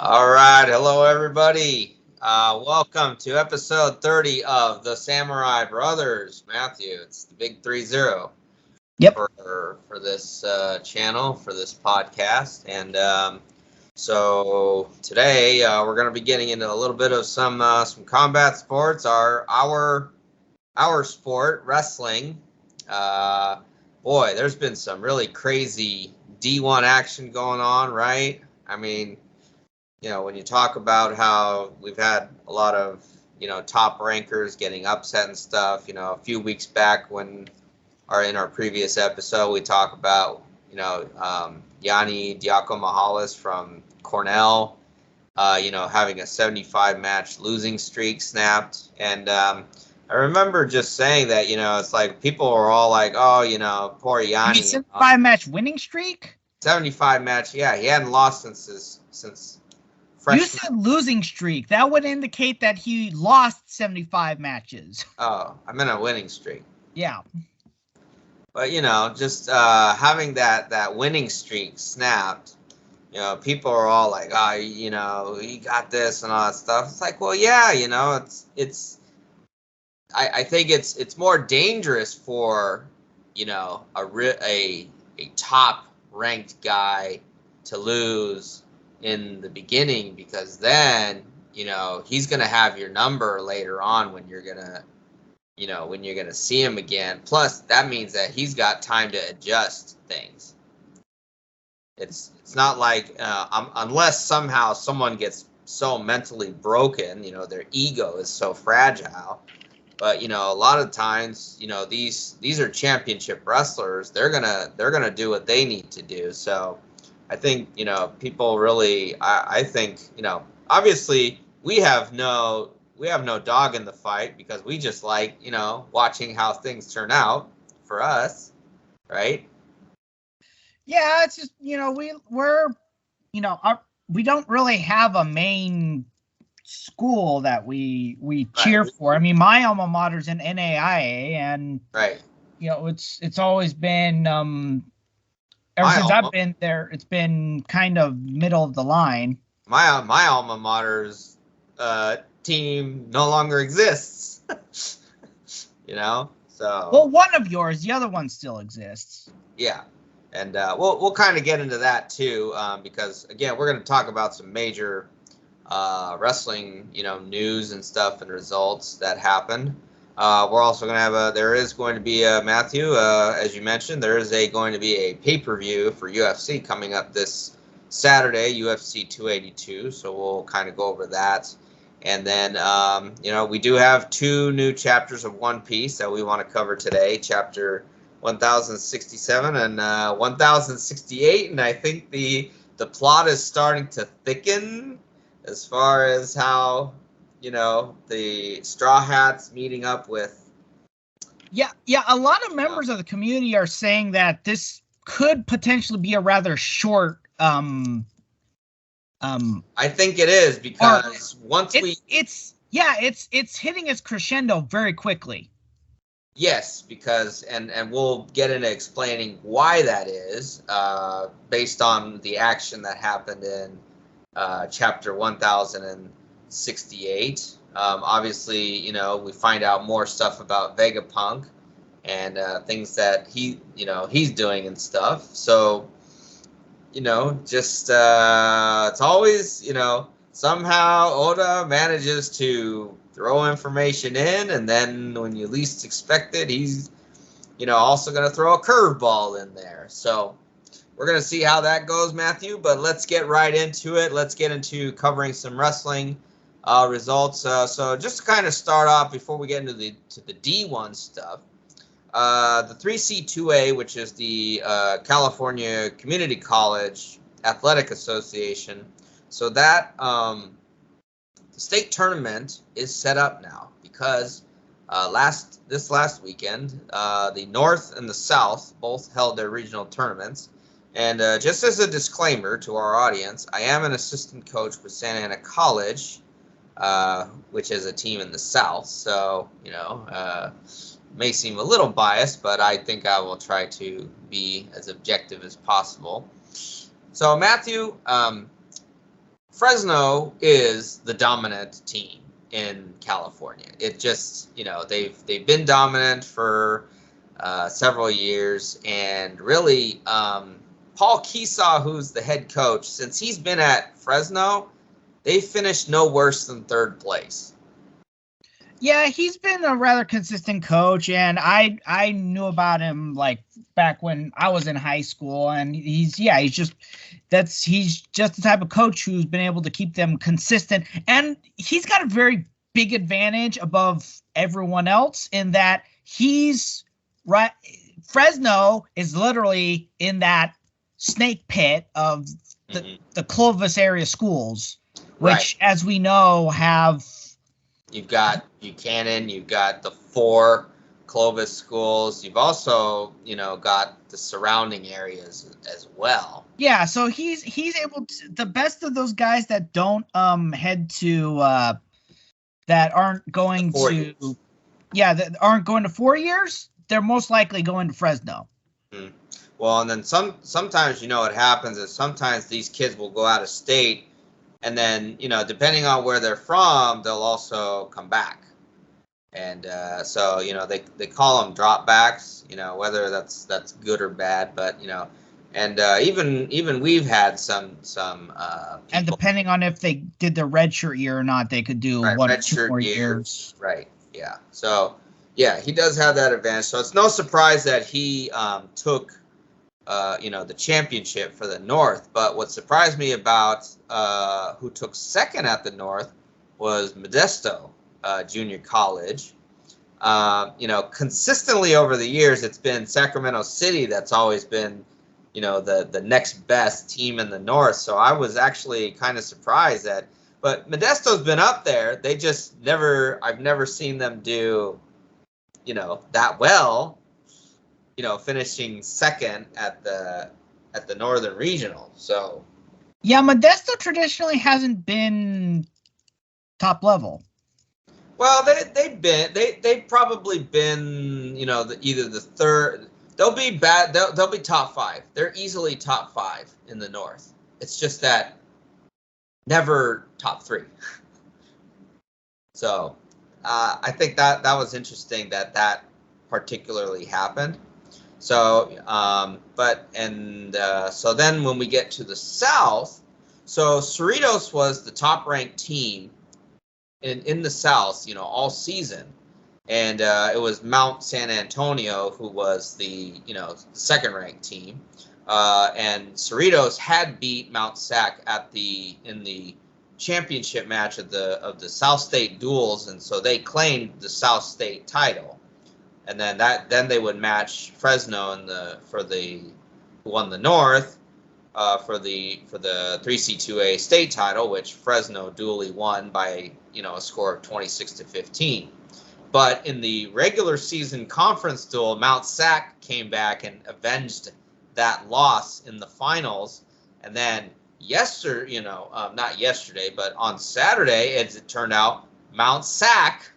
All right, hello everybody. Welcome to episode 30 of the Samurai Brothers. Matthew, it's the big 30. Yep. For this channel, for this podcast, and so today we're going to be getting into a little bit of some combat sports. Our sport, wrestling. Boy, there's been some really crazy D1 action going on, right? I mean, when you talk about how we've had a lot of, top rankers getting upset and stuff, a few weeks back in our previous episode, we talk about, Yanni Diakomahalis from Cornell, having a 75 match losing streak snapped. And I remember just saying that, it's like people were all like, oh, poor Yanni. 75 match winning streak? 75 match. Yeah. He hadn't lost since freshman. You said losing streak. That would indicate that he lost 75 matches. Oh, I meant a winning streak. Yeah. But, just having that winning streak snapped, people are all like, oh, he got this and all that stuff. It's like, well, yeah, I think it's more dangerous for, a top ranked guy to lose in the beginning, because then, he's going to have your number later on when you're going to see him again. Plus, that means that he's got time to adjust things. It's not like unless somehow someone gets so mentally broken, their ego is so fragile. But a lot of times, these are championship wrestlers. They're gonna do what they need to do. So I think people really. I think obviously we have no dog in the fight, because we just like, watching how things turn out for us, right? Yeah, it's just, we don't really have a main school that we cheer for. I mean, my alma mater's in NAIA, and right. It's always been ever since I've been there, it's been kind of middle of the line. My alma mater's team no longer exists. So well, one of yours, the other one still exists. Yeah, and we'll kind of get into that too, because again, we're going to talk about some major wrestling news and stuff and results that happened. We're also going to have there is going to be Matthew, as you mentioned, there is going to be a pay-per-view for UFC coming up this Saturday, UFC 282. So we'll kind of go over that. And then, we do have 2 new chapters of One Piece that we want to cover today, chapter 1067 and 1068. And I think the plot is starting to thicken as far as how, the Straw Hats meeting up with. Yeah. A lot of members of the community are saying that this could potentially be a rather short. I think it is, because it's hitting its crescendo very quickly. Yes, because and we'll get into explaining why that is, based on the action that happened in chapter 1068. Obviously, we find out more stuff about Vegapunk and things that he's doing and stuff. So just it's always, somehow Oda manages to throw information in, and then when you least expect it, he's, also going to throw a curveball in there. So we're going to see how that goes, Matthew, but let's get right into it. Let's get into covering some wrestling results. So just to kind of start off before we get into the D1 stuff, the 3C2A, which is the California Community College Athletic Association. So that the state tournament is set up now, because this last weekend, the North and the South both held their regional tournaments. And just as a disclaimer to our audience, I am an assistant coach with Santa Ana College, which is a team in the South. So, may seem a little biased, but I think I will try to be as objective as possible. So, Matthew, Fresno is the dominant team in California. It just, they've been dominant for several years, and really, Paul Keesaw, who's the head coach, since he's been at Fresno, they finished no worse than third place. Yeah, he's been a rather consistent coach, and I knew about him like back when I was in high school, and he's just the type of coach who's been able to keep them consistent, and he's got a very big advantage above everyone else in that he's right. Fresno is literally in that snake pit of the Clovis area schools, which, as we know, have. You've got Buchanan, you've got the 4 Clovis schools. You've also, got the surrounding areas as well. Yeah, so he's able to, the best of those guys that don't head to that aren't going to that aren't going to 4 years, they're most likely going to Fresno. Well, and then sometimes what happens is sometimes these kids will go out of state. And then, depending on where they're from, they'll also come back. And so, they call them dropbacks, whether that's good or bad. But, and even we've had some people. And depending on if they did the redshirt year or not, they could do 1 or 2 more years. Right. Yeah. So, yeah, he does have that advantage. So it's no surprise that he took the championship for the North. But what surprised me about who took second at the North was Modesto Junior College. Consistently over the years, it's been Sacramento City that's always been, the next best team in the North. So I was actually kind of surprised but Modesto's been up there. They just I've never seen them do, that well. Finishing second at the Northern Regional. So, yeah, Modesto traditionally hasn't been top level. Well, they've probably been either the third. They'll be bad. They'll be top 5. They're easily top 5 in the North. It's just that never top 3. So, I think that was interesting that particularly happened. So, so then when we get to the South, so Cerritos was the top ranked team in the South, all season. And it was Mount San Antonio who was the second ranked team. And Cerritos had beat Mount Sac in the championship match of the South State duels. And so they claimed the South State title. And then they would match Fresno who won the North for the 3C2A state title, which Fresno duly won by a score of 26-15. But in the regular season conference duel, Mount Sac came back and avenged that loss in the finals. And then not yesterday, but on Saturday, as it turned out, Mount Sac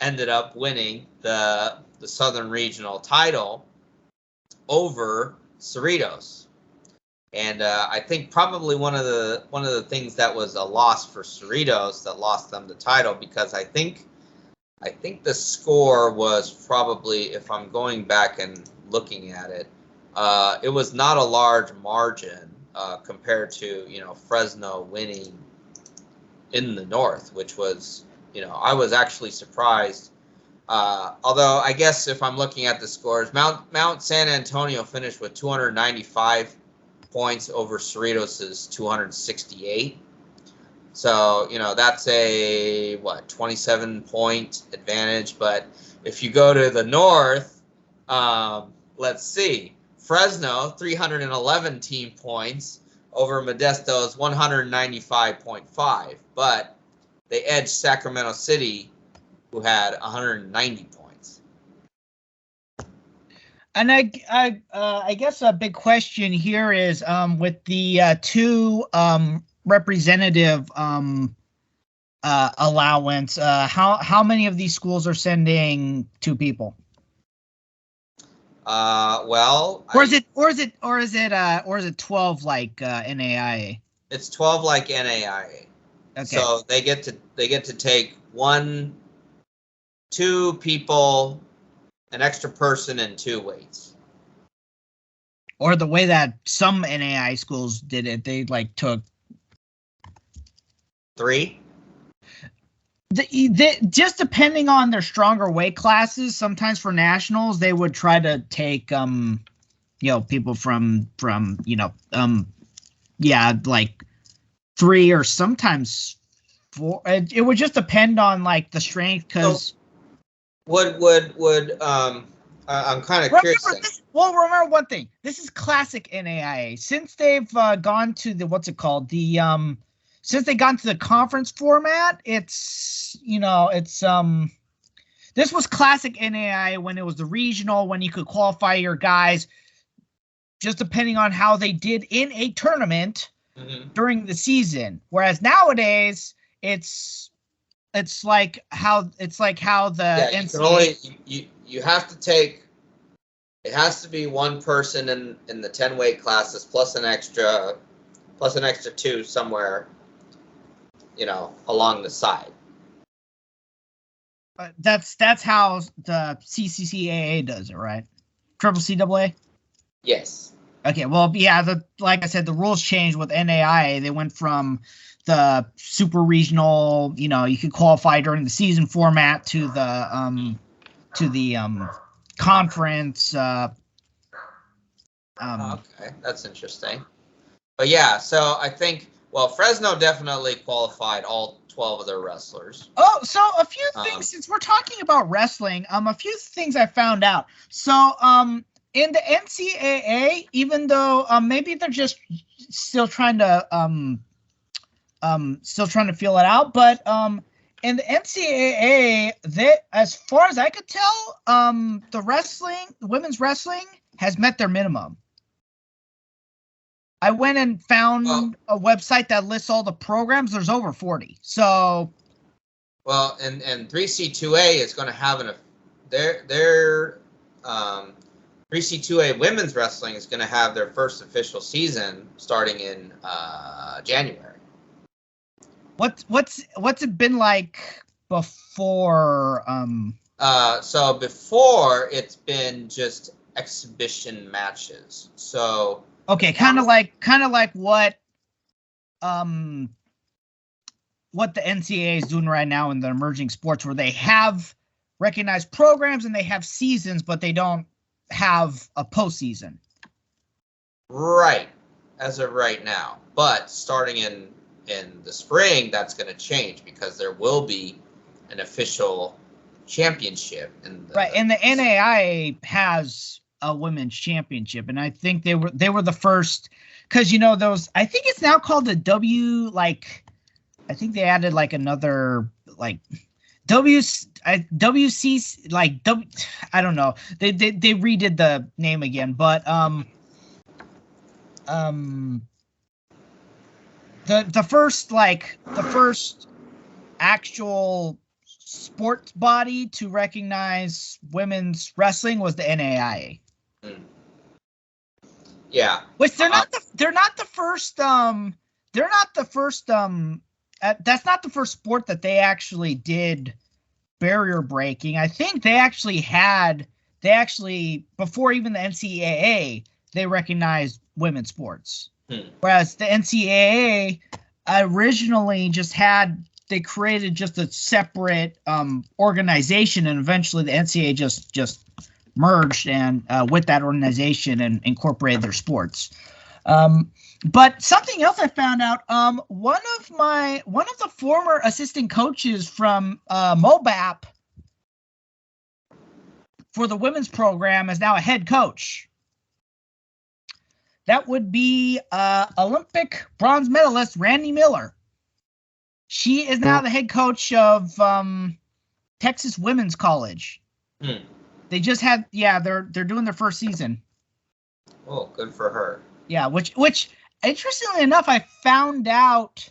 ended up winning the Southern Regional title over Cerritos. And I think probably one of the things that was a loss for Cerritos that lost them the title, because I think the score was probably, if I'm going back and looking at it, it was not a large margin compared to Fresno winning in the North, which was I was actually surprised. Although I guess if I'm looking at the scores, Mount San Antonio finished with 295 points over Cerritos' 268. So, that's a 27-point advantage. But if you go to the North, let's see, Fresno 311 team points over Modesto's 195.5, but they edged Sacramento City, who had 190 points. And I guess a big question here is with the 2 representative allowance, how many of these schools are sending 2 people? Well, or is it 12 like NAIA? It's 12 like NAIA. Okay. So they get to take 2 people, an extra person, and 2 weights. Or the way that some NAI schools did it, they like took 3. Just depending on their stronger weight classes, sometimes for nationals they would try to take people from like 3 or sometimes 4. It would just depend on like the strength, because I'm kind of curious. Remember one thing. This is classic NAIA. Since they've gone to the since they got to the conference format, this was classic NAIA when it was the regional, when you could qualify your guys just depending on how they did in a tournament during the season. Whereas nowadays it's like how the NCAA. You have to take. It has to be one person in the 10 weight classes plus an extra 2 somewhere, along the side. That's how the CCCAA does it, right? CCCAA? Yes. Okay, well, yeah, like I said, the rules changed with NAIA. They went from the super regional, you could qualify during the season format to the conference. Okay, that's interesting. But yeah, so I think, Fresno definitely qualified all 12 of their wrestlers. Oh, so a few things, since we're talking about wrestling, a few things I found out. So, in the NCAA, even though maybe they're just still trying to feel it out, but in the NCAA, as far as I could tell, the women's wrestling has met their minimum. I went and found a website that lists all the programs. There's over 40. So, and 3C2A is going to have their 3C2A women's wrestling is going to have their first official season starting in January. What's it been like before? So before, it's been just exhibition matches. So okay, kind of like what the NCAA is doing right now in the emerging sports, where they have recognized programs and they have seasons, but they don't have a postseason. Right, as of right now. But starting in the spring, that's going to change, because there will be an official championship. And the NAIA has a women's championship, and I think they were the first, because those, I think it's now called the I think they added like another like WC I don't know. They redid the name again, but the first actual sports body to recognize women's wrestling was the NAIA. Yeah. Which they're not the first that's not the first sport that they actually did barrier breaking. I think they actually before even the NCAA, they recognized women's sports. Whereas the NCAA originally they created just a separate organization, and eventually the NCAA just merged and with that organization and incorporated their sports. But something else I found out, one of the former assistant coaches from MOBAP for the women's program is now a head coach. That would be Olympic bronze medalist Randy Miller. She is now the head coach of Texas Women's College. They just had, they're doing their first season. Oh, good for her. Yeah, which interestingly enough, I found out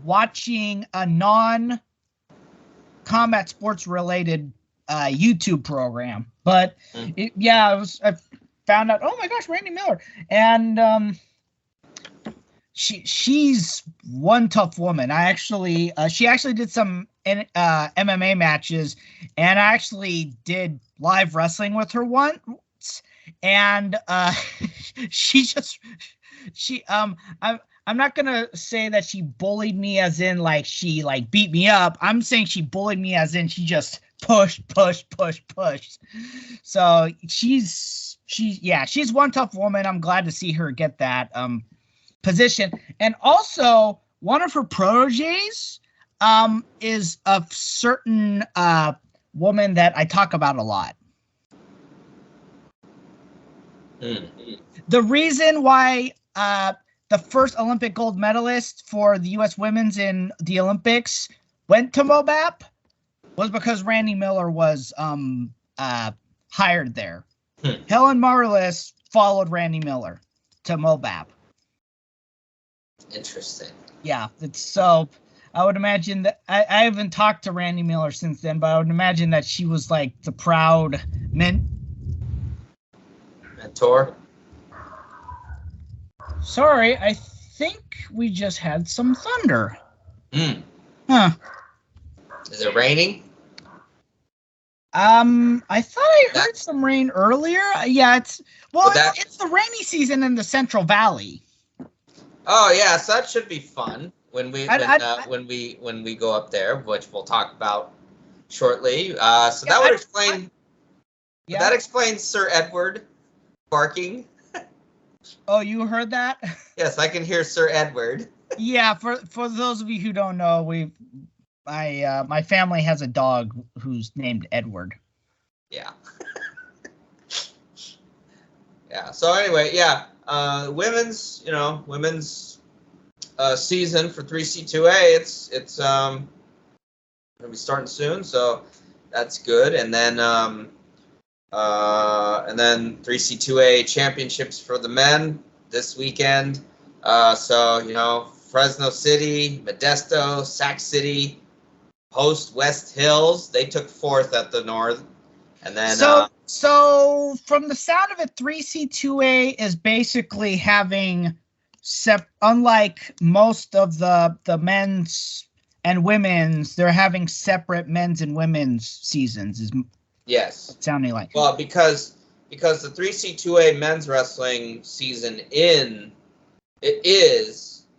watching a non-combat sports related YouTube program. But I found out, oh my gosh, Randy Miller. And she's one tough woman. She actually did some MMA matches, and I actually did live wrestling with her once, and I'm not gonna say that she bullied me as in like she like beat me up. I'm saying she bullied me as in she just pushed. So she's one tough woman. I'm glad to see her get that position. And also one of her proteges is a certain woman that I talk about a lot. The reason why the first Olympic gold medalist for the U.S. women's in the Olympics went to MOBAP was because Randy Miller was hired there. Helen Marlis followed Randy Miller to MOBAP. Interesting. Yeah, so I would imagine that I haven't talked to Randy Miller since then, but I would imagine that she was like the proud mentor. Sorry, I think we just had some thunder. Huh. Is it raining? I thought I heard some rain earlier. Yeah, it's the rainy season in the Central Valley. Oh yeah, so that should be fun when we go up there, which we'll talk about shortly. That would explain. Yeah. That explains Sir Edward barking. Oh, you heard that? Yes, I can hear Sir Edward. Yeah, for those of you who don't know, my family has a dog who's named Edward. Yeah. Yeah. So anyway, yeah. Women's season for 3C2A. It's gonna be starting soon, so that's good. And then 3C2A championships for the men this weekend. Fresno City, Modesto, Sac City, host West Hills. They took fourth at the North. And then so from the sound of it, 3C2A is basically having unlike most of the men's and women's, they're having separate men's and women's seasons. Yes. Sounding like. Well, because the 3C2A men's wrestling season is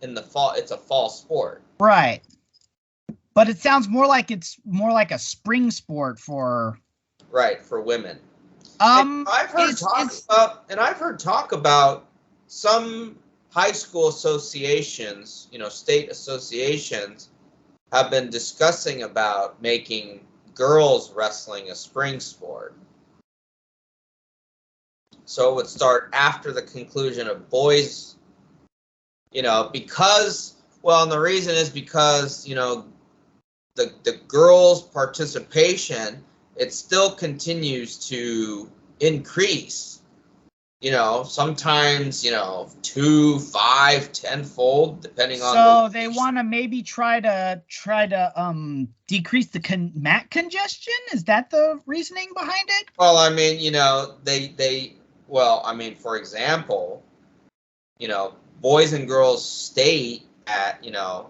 in the fall. It's a fall sport. Right. But it sounds more like it's more like a spring sport for. Right, for women. I've heard talk about some high school associations, state associations, have been discussing about making girls wrestling a spring sport. So it would start after the conclusion of boys, and the reason is because, the girls' participation, it still continues to increase, sometimes, 2, 5, 10-fold, depending on. So they want to maybe try to decrease the mat congestion. Is that the reasoning behind it? Well, I mean, for example, boys and girls state at,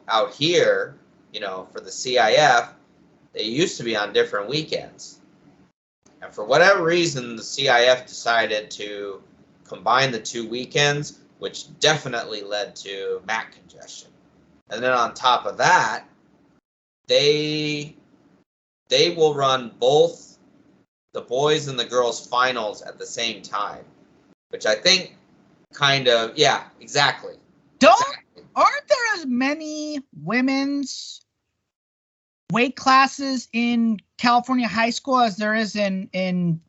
out here, for the CIF, they used to be on different weekends. And for whatever reason, the CIF decided to combine the 2 weekends, which definitely led to mat congestion. And then on top of that, they will run both the boys and the girls finals at the same time, which I think exactly. Aren't there as many women's weight classes in California high school as there is in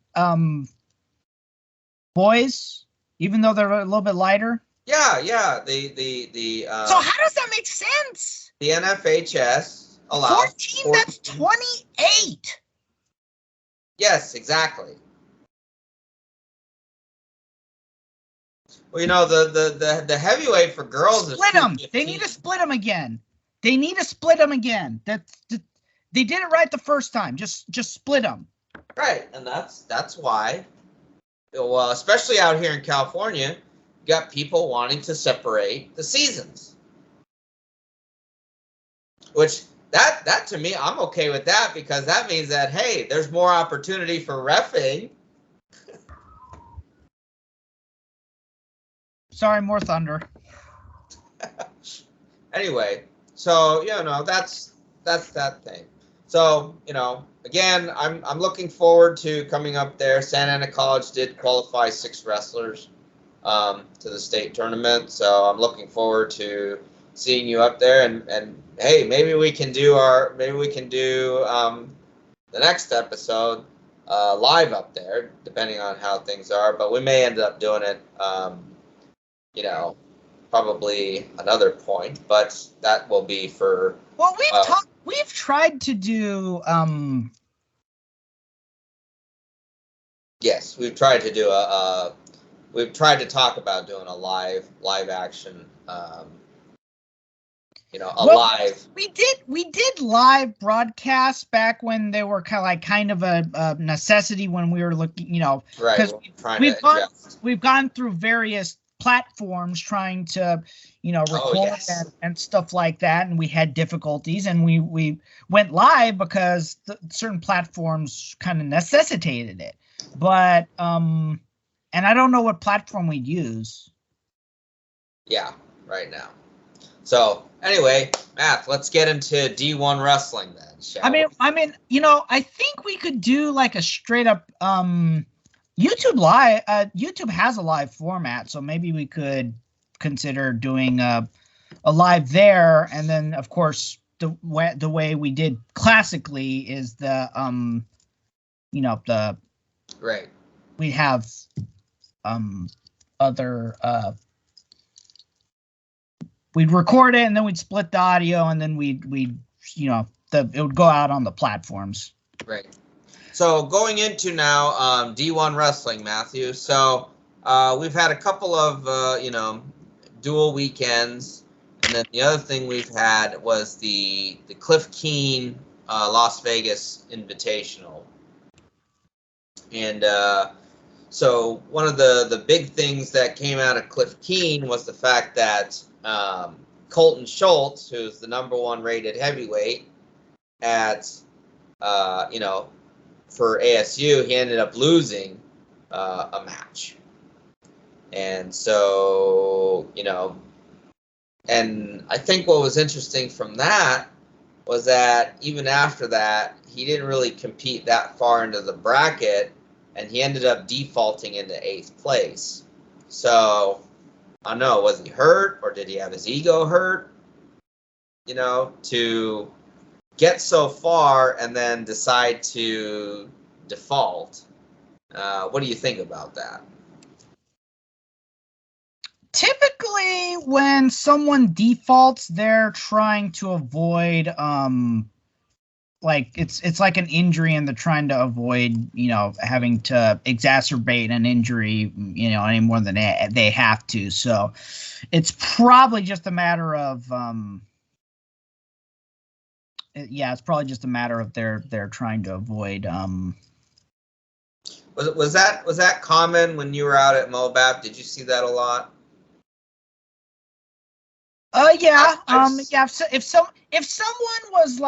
boys, even though they're a little bit lighter? Yeah. So how does that make sense? The NFHS allows 14. That's 28. Yes, exactly. Well, the heavyweight for girls split them. They need to split them again. They did it right the first time. Just split them. Right, and that's why. Well, especially out here in California, you got people wanting to separate the seasons. Which that to me, I'm okay with that, because that means that, hey, there's more opportunity for reffing. Sorry, more thunder. Anyway, so that's that thing. So again, I'm looking forward to coming up there. Santa Ana College did qualify 6 wrestlers to the state tournament, so I'm looking forward to seeing you up there. And hey, maybe we can do the next episode live up there, depending on how things are. But we may end up doing it, probably another point, but that will be for. Well, we've tried to do. Yes, we've tried to do we've tried to talk about doing a live action. Live. We did live broadcasts back when they were kind of a necessity when we were looking, right? Because we've gone through various platforms trying to record and stuff like that, and we had difficulties, and we went live because certain platforms kind of necessitated it. But and I don't know what platform we'd use. Yeah, right now. So anyway, Matt, let's get into D1 wrestling then. I mean, I think we could do like a straight up YouTube live. YouTube has a live format, so maybe we could consider doing a live there. And then, of course, the way we did classically is the right. We have other. We'd record it and then we'd split the audio, and then it would go out on the platforms. Right. So going into now D1 wrestling, Matthew. So we've had a couple of dual weekends, and then the other thing we've had was the Cliff Keen Las Vegas Invitational. And so one of the big things that came out of Cliff Keen was the fact that Colton Schultz, who's the #1 rated heavyweight at for ASU, he ended up losing a match. And so, and I think what was interesting from that was that even after that, he didn't really compete that far into the bracket, and he ended up defaulting into 8th place. So I don't know, was he hurt, or did he have his ego hurt, to get so far and then decide to default? What do you think about that? Typically, when someone defaults, they're trying to avoid it's like an injury, and they're trying to avoid having to exacerbate an injury any more than they have to. So it's probably just a matter of it's probably just a matter of they're trying to avoid Was that common when you were out at Mobab? Did you see that a lot? Yeah. Yeah. If someone was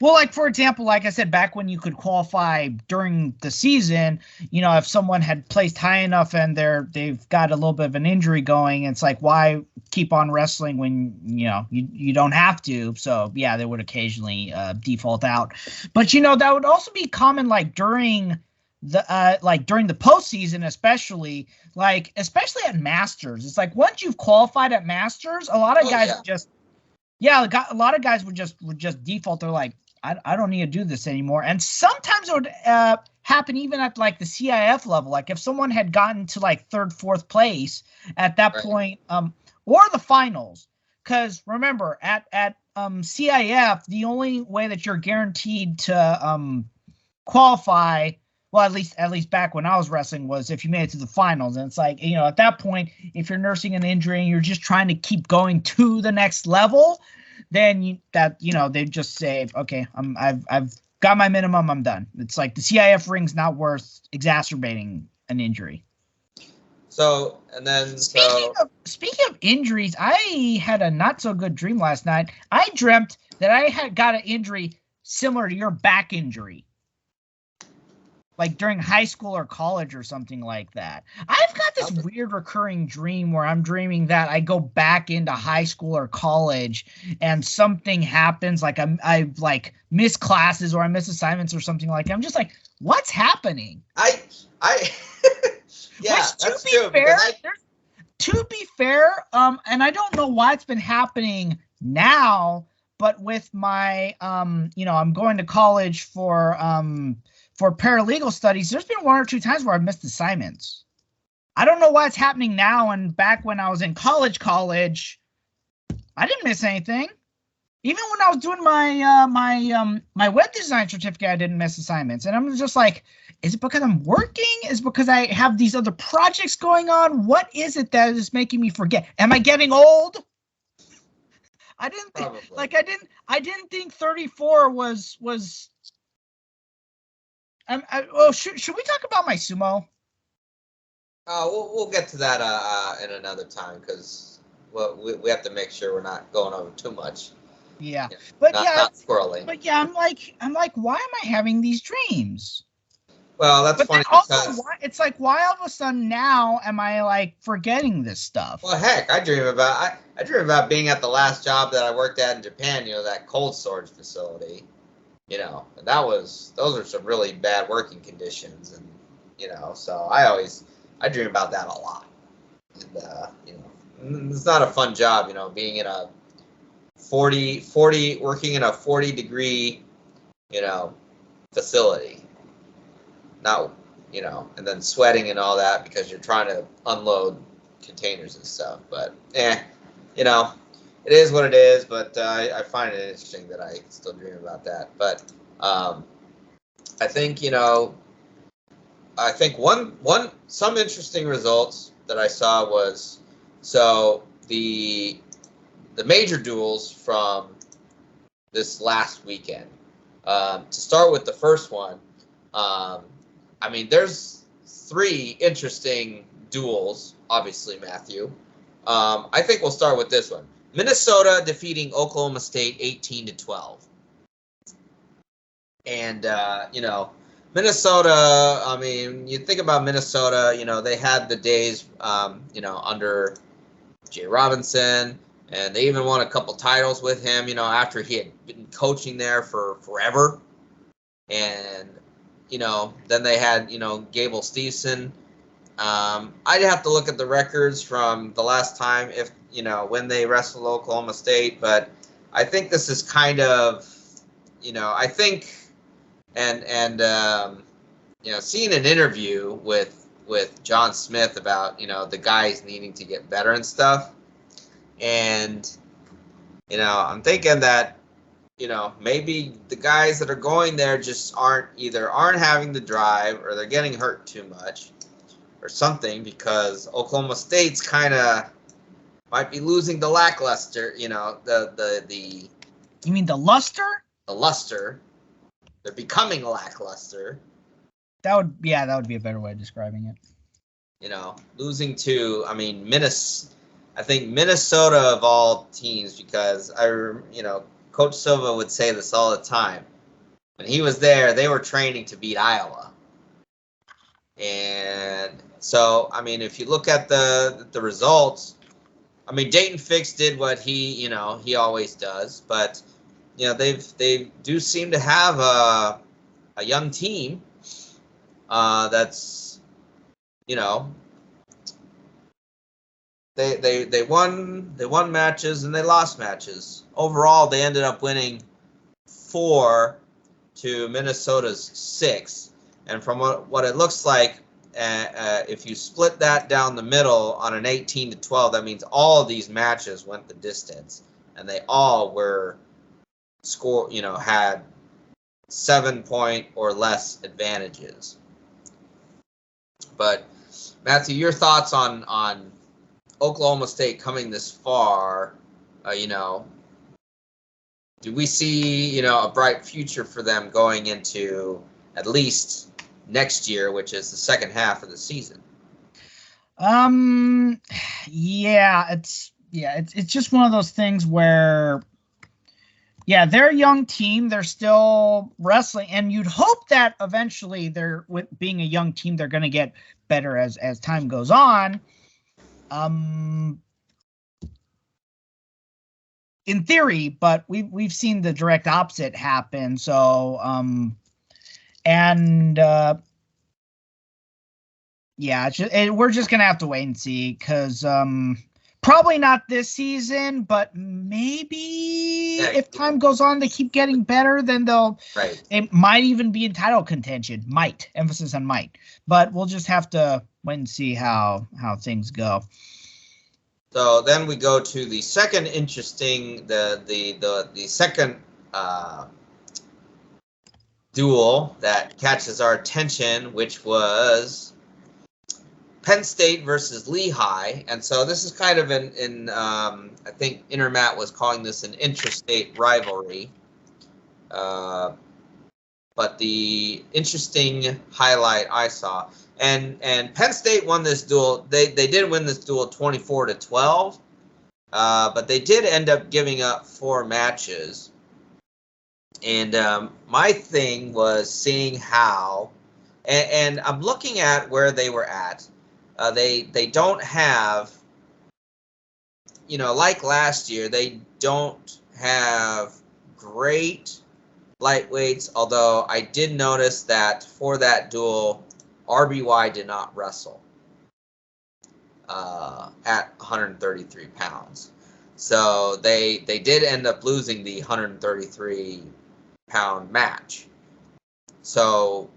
well, like, for example, like I said, back when you could qualify during the season, if someone had placed high enough and they've got a little bit of an injury going, it's like, why keep on wrestling when you don't have to? So yeah, they would occasionally default out. But that would also be common, like during the postseason, especially at Masters. It's like once you've qualified at Masters, a lot of guys a lot of guys would just default. They're like, I don't need to do this anymore. And sometimes it would happen even at like the CIF level. Like if someone had gotten to like 3rd, 4th place at that point, or the finals. Because remember, at CIF, the only way that you're guaranteed to qualify, well, at least back when I was wrestling, was if you made it to the finals. And it's like, at that point, if you're nursing an injury and you're just trying to keep going to the next level, then they just say, okay, I've got my minimum, I'm done. It's like the CIF ring's not worth exacerbating an injury. So, and then speaking of injuries, I had a not so good dream last night. I dreamt that I had got an injury similar to your back injury, like during high school or college or something like that. I've got this weird recurring dream where I'm dreaming that I go back into high school or college and something happens, like I like miss classes or I miss assignments or something like that. I'm just like, what's happening? Yeah, which, that's true. To be fair, and I don't know why it's been happening now, but with my, I'm going to college for paralegal studies. There's been 1 or 2 times where I've missed assignments. I don't know why it's happening now. And back when I was in college, I didn't miss anything. Even when I was doing my web design certificate, I didn't miss assignments. And I'm just like, is it because I'm working? Is it because I have these other projects going on? What is it that is making me forget? Am I getting old? I didn't think, I didn't think 34 was. Should we talk about my sumo? We'll get to that in another time because we have to make sure we're not going over too much. Yeah, not squirreling. But yeah, I'm like, why am I having these dreams? Well, that's funny because it's like, why all of a sudden now am I like forgetting this stuff? Well, heck, I dream about being at the last job that I worked at in Japan. That cold storage facility. And those are some really bad working conditions, and so I dream about that a lot. And it's not a fun job, being in a 40 working in a 40-degree, facility. Not, and then sweating and all that because you're trying to unload containers and stuff. But it is what it is. But I find it interesting that I still dream about that. But I think some interesting results that I saw was the major duels from this last weekend. To start with the first one, there's 3 interesting duels, obviously, Matthew. I think we'll start with this one. Minnesota defeating Oklahoma State 18-12. And, Minnesota, you think about Minnesota, they had the days, under Jay Robinson, and they even won a couple titles with him, after he had been coaching there for forever. And, then they had, Gable Steveson. I'd have to look at the records from the last time when they wrestled Oklahoma State, but I think this is kind of, I think, and seeing an interview with John Smith about, the guys needing to get better and stuff. And, I'm thinking that, maybe the guys that are going there just aren't having the drive or they're getting hurt too much or something, because Oklahoma State's kind of might be losing the lackluster, the You mean the luster? The luster. They're becoming lackluster. That would be a better way of describing it. Losing to, I think Minnesota of all teams, because Coach Silva would say this all the time. When he was there, they were training to beat Iowa. And so, if you look at the results, Dayton Fix did what he always does, but they do seem to have a young team that's they won matches and they lost matches. Overall, they ended up winning 4 to Minnesota's 6. And from what it looks like, if you split that down the middle on an 18-12, that means all of these matches went the distance, and they all were had 7-point or less advantages. But Matthew, your thoughts on Oklahoma State coming this far? Do we see a bright future for them going into at least next year, which is the second half of the season. It's just one of those things where, they're a young team. They're still wrestling, and you'd hope that eventually with being a young team, they're going to get better as time goes on. In theory, but we've seen the direct opposite happen. So, we're just gonna have to wait and see, because probably not this season, but maybe if time goes on, they keep getting better, then they might even be in title contention. Might, emphasis on might, but we'll just have to wait and see how things go. So then we go to the second interesting, the second duel that catches our attention, which was Penn State versus Lehigh. And so this is kind of I think Intermat was calling this an interstate rivalry. But the interesting highlight I saw, and Penn State won this duel. They did win this duel 24-12, but they did end up giving up 4 matches. And my thing was seeing how, and I'm looking at where they were at. They don't have, like last year, they don't have great lightweights, although I did notice that for that duel, RBY did not wrestle at 133 pounds. So they did end up losing the 133-pound match. So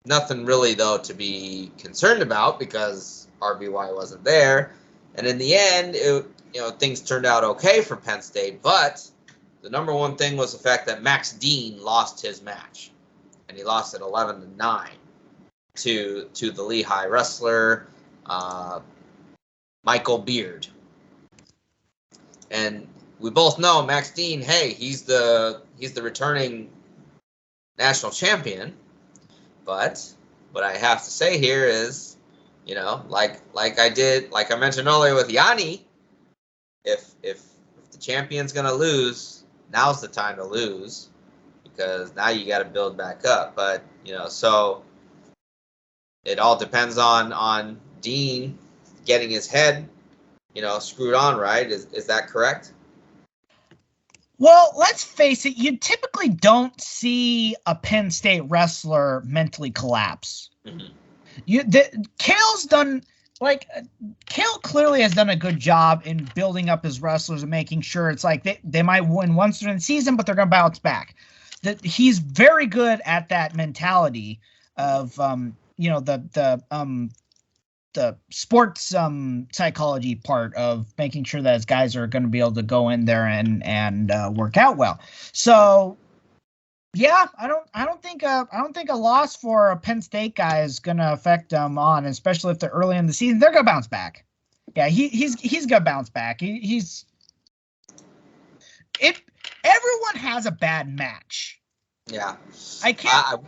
nothing really, though, to be concerned about, because RBY wasn't there. And in the end, things turned out okay for Penn State, but the number one thing was the fact that Max Dean lost his match, and he lost it 11-9 to the Lehigh wrestler, Michael Beard. And we both know Max Dean, hey, he's the returning national champion. But what I have to say here is, like I mentioned earlier with Yanni, if the champion's gonna lose, now's the time to lose, because now you got to build back up. But so it all depends on Dean getting his head screwed on right. Is that correct? Well, let's face it, you typically don't see a Penn State wrestler mentally collapse. Mm-hmm. Kale clearly has done a good job in building up his wrestlers and making sure it's like they might win once during the season, but they're going to bounce back. That he's very good at that mentality of the sports psychology part of making sure that his guys are going to be able to go in there and work out well. So yeah, I don't think a loss for a Penn State guy is going to affect them on, especially if they're early in the season. They're going to bounce back. Yeah, he's going to bounce back. Everyone has a bad match. Yeah. I can't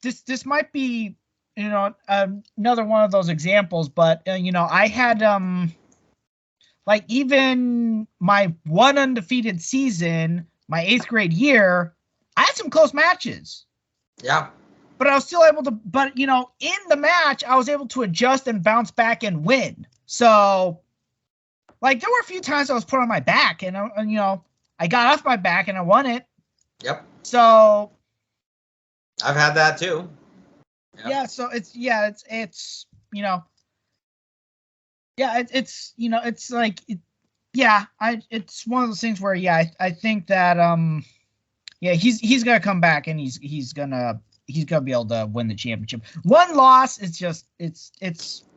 this might be another one of those examples, but I had even my one undefeated season, my 8th grade year, I had some close matches. Yeah. But I was still able to, in the match, I was able to adjust and bounce back and win. So there were a few times I was put on my back and I got off my back and I won it. Yep. So I've had that too. Yep. Yeah. So it's one of those things where, I think that, he's going to come back and he's going to be able to win the championship. One loss,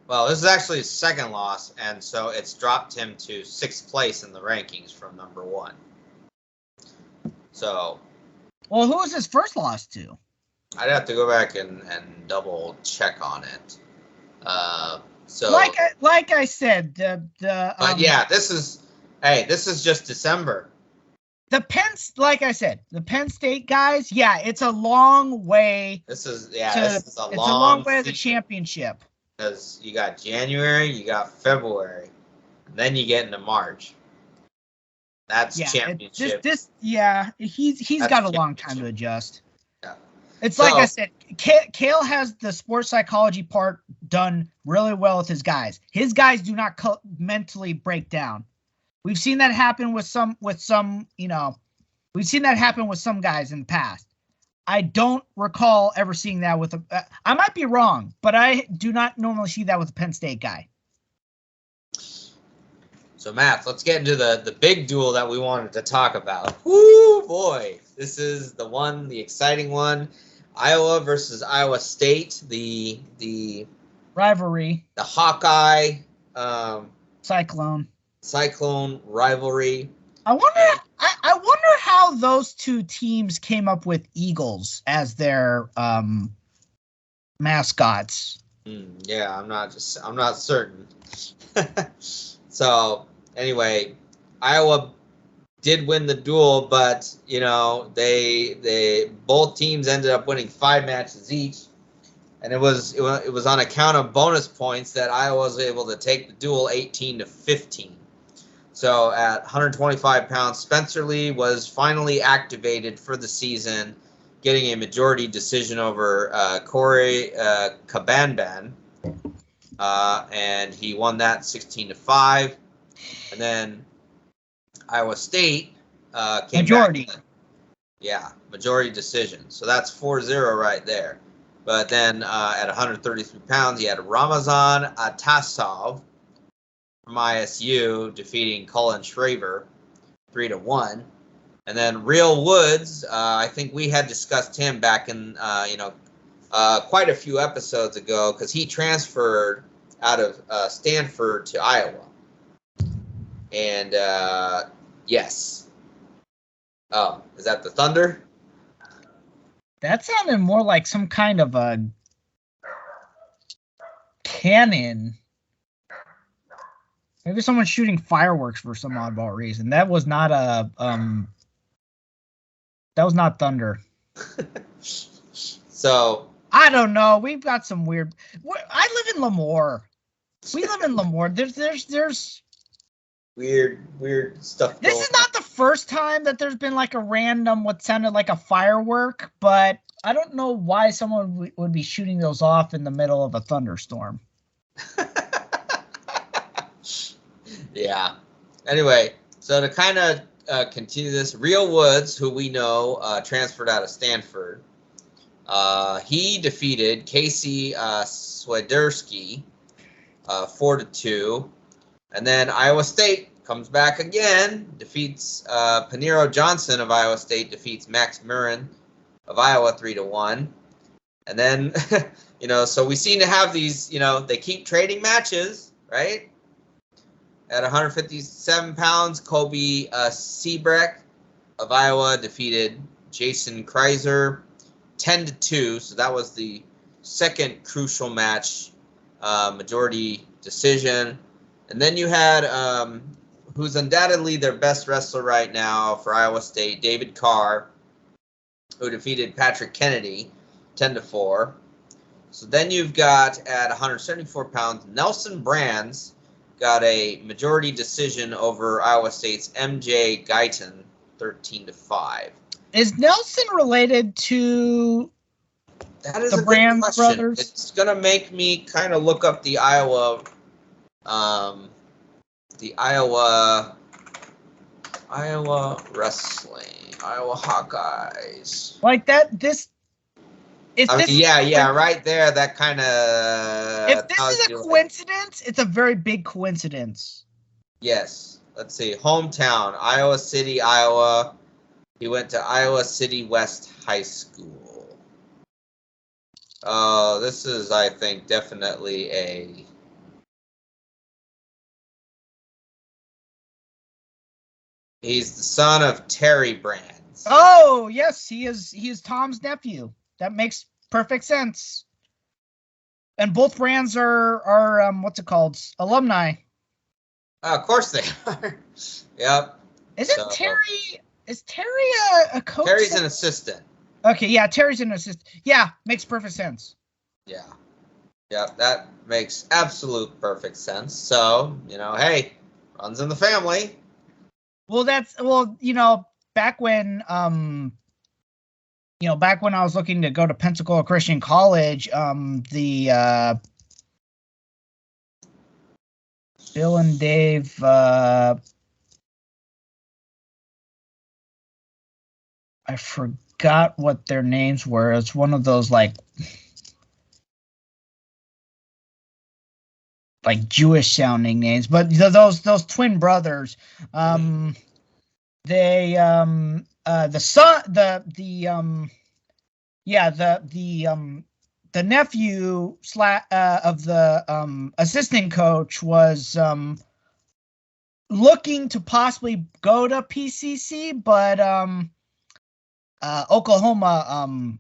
well, this is actually his second loss, and so it's dropped him to 6th place in the rankings from number 1. So. Well, who was his first loss to? I'd have to go back and double check on it. So like I said, but this is just December. like I said, the Penn State guys, yeah, it's a long way. This is a it's long, a long way to the championship. Because you got January, you got February, and then you get into March. That's championship. He's got a long time to adjust. Yeah. It's like I said, Kale has the sports psychology part done really well with his guys. His guys do not mentally break down. We've seen that happen with some, we've seen that happen with some guys in the past. I don't recall ever seeing that with I might be wrong, but I do not normally see that with a Penn State guy. So, Matt, let's get into the big duel that we wanted to talk about. Woo, boy. This is the exciting one. Iowa versus Iowa State, the rivalry. The Hawkeye Cyclone rivalry. I wonder how those two teams came up with eagles as their mascots. Yeah, I'm not certain. So, anyway, Iowa did win the duel, but they both teams ended up winning 5 matches each, and it was on account of bonus points that Iowa was able to take the duel 18-15. So at 125 pounds, Spencer Lee was finally activated for the season, getting a majority decision over Corey Cabanban. And he won that 16-5. And then Iowa State came majority. Majority decision. So that's 4-0 right there. But then at 133 pounds, he had Ramazan Atasov from ISU defeating Colin Shraver 3-1. And then Real Woods, I think we had discussed him back in quite a few episodes ago, because he transferred out of Stanford to Iowa. And yes. Oh, is that the Thunder? That sounded more like some kind of a cannon. Maybe someone's shooting fireworks for some oddball reason. That was not Thunder. So I don't know. We've got some weird. I live in Lemoore. We live in Lemoore. There's weird stuff. This is not the first time that there's been like a random what sounded like a firework, but I don't know why someone would be shooting those off in the middle of a thunderstorm. Yeah. Anyway, so to kind of continue this, Real Woods, who we know transferred out of Stanford, he defeated Casey Swiderski 4-2. And then Iowa State comes back again, defeats Paniro Johnson of Iowa State, defeats Max Murin of Iowa 3-1. And then, so we seem to have these, they keep trading matches, right? At 157 pounds, Kobe Seabrecht of Iowa defeated Jason Kreiser 10-2. So that was the second crucial match, majority decision. And then you had, who's undoubtedly their best wrestler right now for Iowa State, David Carr, who defeated Patrick Kennedy 10-4. So then you've got at 174 pounds, Nelson Brands got a majority decision over Iowa State's MJ Guyton 13-5. Is Nelson related to the Brands brothers? It's gonna make me kind of look up the Iowa wrestling, Iowa Hawkeyes. Like that. Right there. That kind of. If this is a coincidence, it's a very big coincidence. Yes. Let's see. Hometown, Iowa City, Iowa. He went to Iowa City West High School. This is, I think, definitely a. He's the son of Terry Brands. Oh, yes, he is. He is Tom's nephew. That makes perfect sense. And both Brands are what's it called? Alumni. Of course they are. Yep. Isn't Terry Is Terry a coach? Terry's an assistant. Okay, yeah, Terry's an assistant. Yeah, makes perfect sense. Yeah. Yeah, that makes absolute perfect sense. So, hey, runs in the family. Well, back when back when I was looking to go to Pensacola Christian College, the Bill and Dave I forgot what their names were. It's one of those like Jewish sounding names, but those twin brothers, the nephew of the assistant coach was looking to possibly go to PCC, but Oklahoma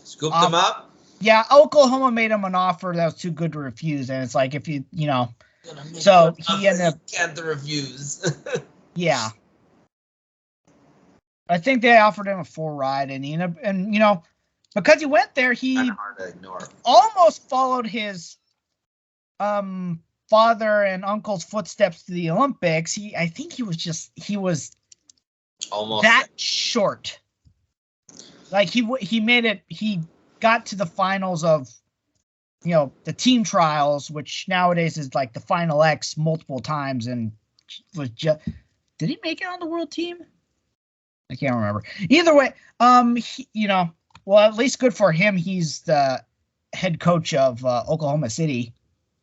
scooped him up. Yeah, Oklahoma made him an offer that was too good to refuse, and it's like if so he ended up get the reviews. Yeah, I think they offered him a full ride, and he ended up, and because he went there, he hard to ignore. Almost followed his father and uncle's footsteps to the Olympics. I think he was almost that short. Like he made it. He got to the finals of, the team trials, which nowadays is like the Final X multiple times, and was just. Did he make it on the world team? I can't well, at least good for him. He's the head coach of Oklahoma City.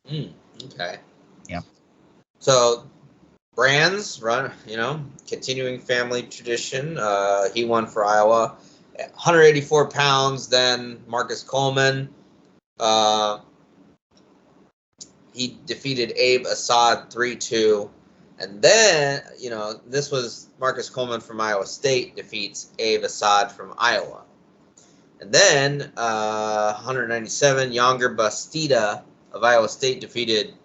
Okay. Yeah. So, Brands run, continuing family tradition. He won for Iowa. 184 pounds, then Marcus Coleman. He defeated Abe Assad 3-2. And then, this was Marcus Coleman from Iowa State defeats Abe Assad from Iowa. And then 197, Younger Bastida of Iowa State defeated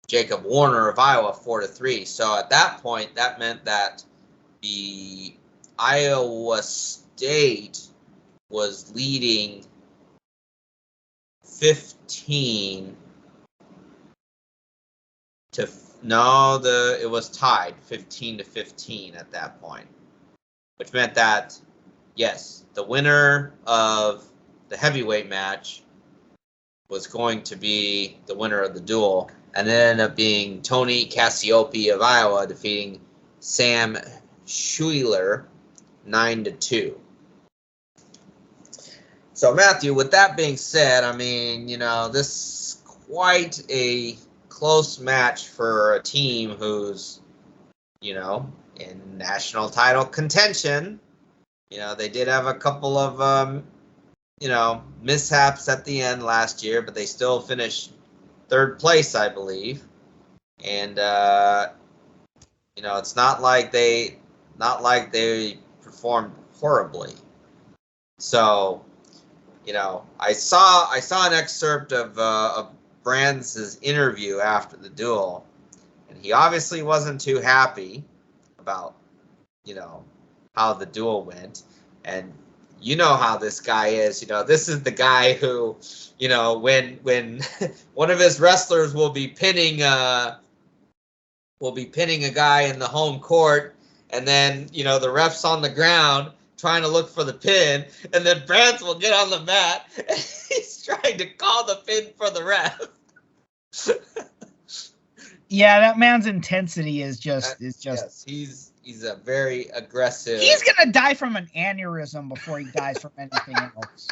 Jacob Warner of Iowa 4-3. So at that point, that meant that the Iowa State was leading 15 to it was tied 15-15 at that point, which meant that yes, the winner of the heavyweight match was going to be the winner of the duel, and it ended up being Tony Cassiope of Iowa defeating Sam Schuler 9-2. So, Matthew, with that being said, I mean, this is quite a close match for a team who's, in national title contention. They did have a couple of, mishaps at the end last year, but they still finished third place, I believe. And, it's not like they performed horribly. So, I saw an excerpt of Brands' interview after the duel, and he obviously wasn't too happy about, how the duel went. And you know how this guy is. This is the guy who, when one of his wrestlers will be pinning a guy in the home court, and then, the ref's on the ground trying to look for the pin, and then Brands will get on the mat, and he's trying to call the pin for the ref. Yeah, that man's intensity is just. Yes, he's a very aggressive. He's gonna die from an aneurysm before he dies from anything else.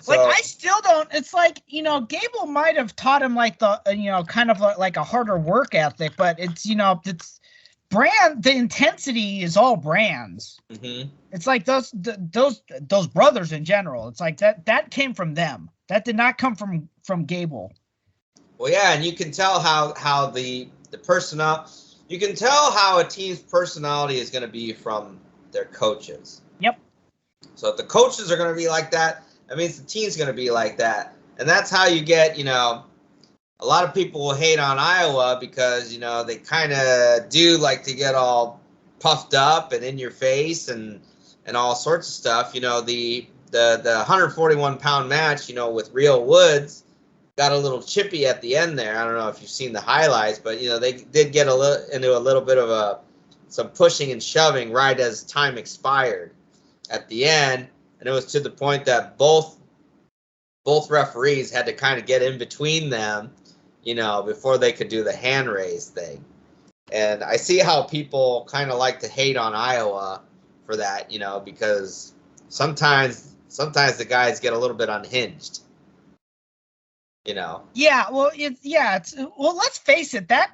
I still don't. It's like, Gable might have taught him like the kind of like a harder work ethic, but it's it's Brand. The intensity is all Brands. Mm-hmm. It's like those brothers in general. It's like that came from them. That did not come from Gable. Well, yeah, and you can tell how the personnel. You can tell how a team's personality is going to be from their coaches. Yep. So if the coaches are going to be like that, that means the team's going to be like that, and that's how you get a lot of people will hate on Iowa because, you know, they kind of do like to get all puffed up and in your face and all sorts of stuff. You know, the 141-pound match, you know, with Real Woods got a little chippy at the end there. I don't know if you've seen the highlights, but, you know, they did get into a little bit of some pushing and shoving right as time expired at the end. And it was to the point that both referees had to kind of get in between them, you know, before they could do the hand raise thing. And I see how people kind of like to hate on Iowa for that, you know, because sometimes the guys get a little bit unhinged, you know. Yeah, well, well, let's face it, that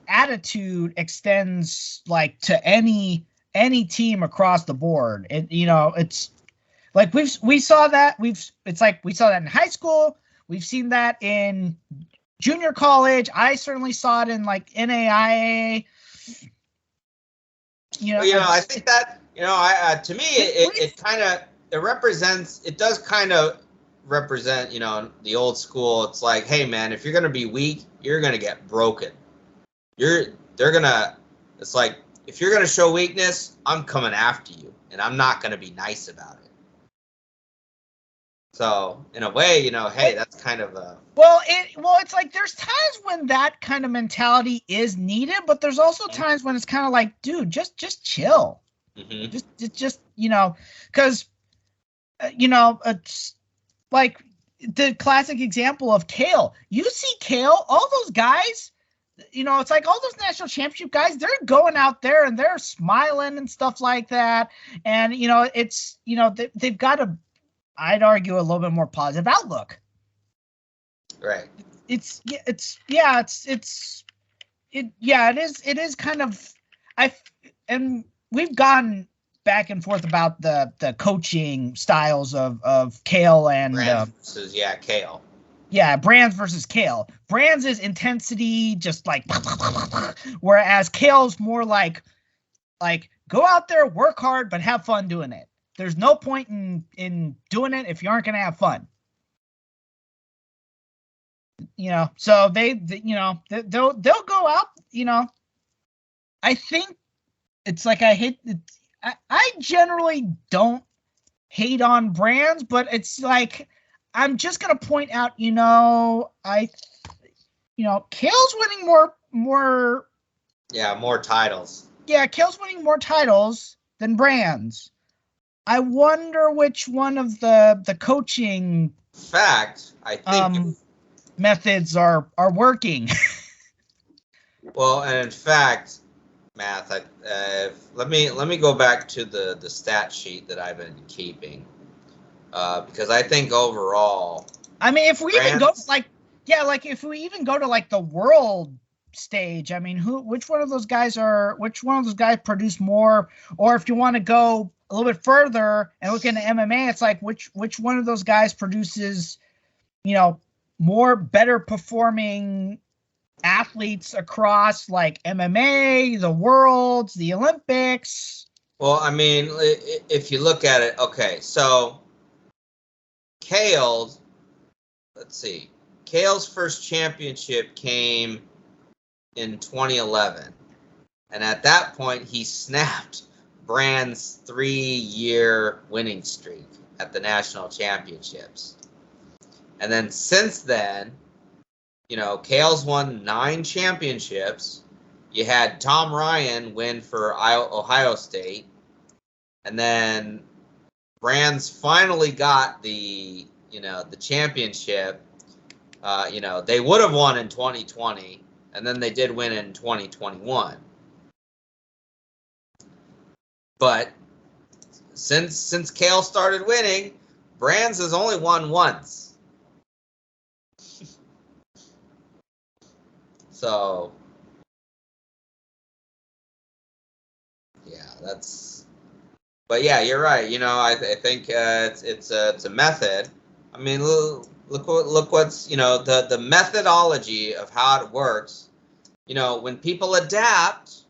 attitude extends like to any team across the board. You know, it's like we saw that in high school. We've seen that in junior college. I certainly saw it in like NAIA. You know, I think that, you know, to me it does kind of represent, you know, the old school. It's like, hey man, if you're gonna be weak, you're gonna get broken. It's like, if you're gonna show weakness, I'm coming after you, and I'm not gonna be nice about it. So in a way, you know, hey, that's kind of a it's like there's times when that kind of mentality is needed, but there's also times when it's kind of like, dude, just chill. Mm-hmm. Just you know, because you know, it's like the classic example of Kale. You see Kale, all those guys, you know, it's like all those national championship guys, they're going out there and they're smiling and stuff like that. And, you know, it's, you know, they've got I'd argue a little bit more positive outlook. Right. It is kind of, and we've gone back and forth about the coaching styles of Kale and Brands versus Kale. Yeah, Brands versus Kale. Brands is intensity, just like, whereas Kale's more like go out there, work hard, but have fun doing it. There's no point in doing it if you aren't going to have fun. You know, so they'll go out, you know. I think it's like I generally don't hate on Brands, but it's like I'm just going to point out, you know, Kale's winning more titles. Yeah, Kale's winning more titles than Brands. I wonder which one of the coaching methods are working. Well, and in fact, Math, let me go back to the stat sheet that I've been keeping, because I think overall, I mean, if we even go if we even go to like the world stage, I mean, which one of those guys produce more? Or if you want to go a little bit further and look into MMA, it's like which one of those guys produces, you know, more better performing athletes across like MMA, the Worlds, the Olympics. Well, I mean, if you look at it, okay, so Kale's first championship came in 2011, and at that point he snapped Brand's 3-year winning streak at the national championships. And then since then, you know, Kale's won 9 championships. You had Tom Ryan win for Ohio State. And then Brand's finally got the championship. You know, they would have won in 2020, and then they did win in 2021. But since Kale started winning, Brands has only won once. So, yeah, but yeah, you're right. You know, I think it's a method. I mean, look what's, you know, the methodology of how it works. You know, when people adapt,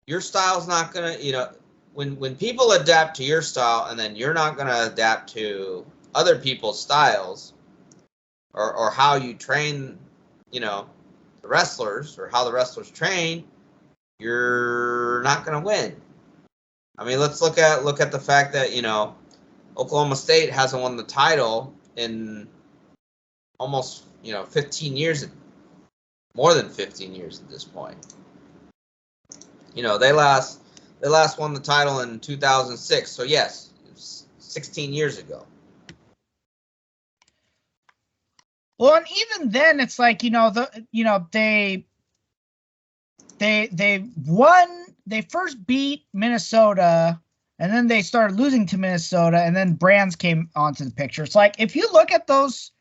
your style's not gonna, you know, when people adapt to your style and then you're not gonna adapt to other people's styles, or how you train, you know, the wrestlers or how the wrestlers train, you're not going to win. I mean, let's look at the fact that, you know, Oklahoma State hasn't won the title in almost, you know, 15 years, more than 15 years at this point. You know, they last won the title in 2006. So yes, it was 16 years ago. Well, and even then, it's like, you know, they won. They first beat Minnesota, and then they started losing to Minnesota, and then Brands came onto the picture. It's like, if you look at those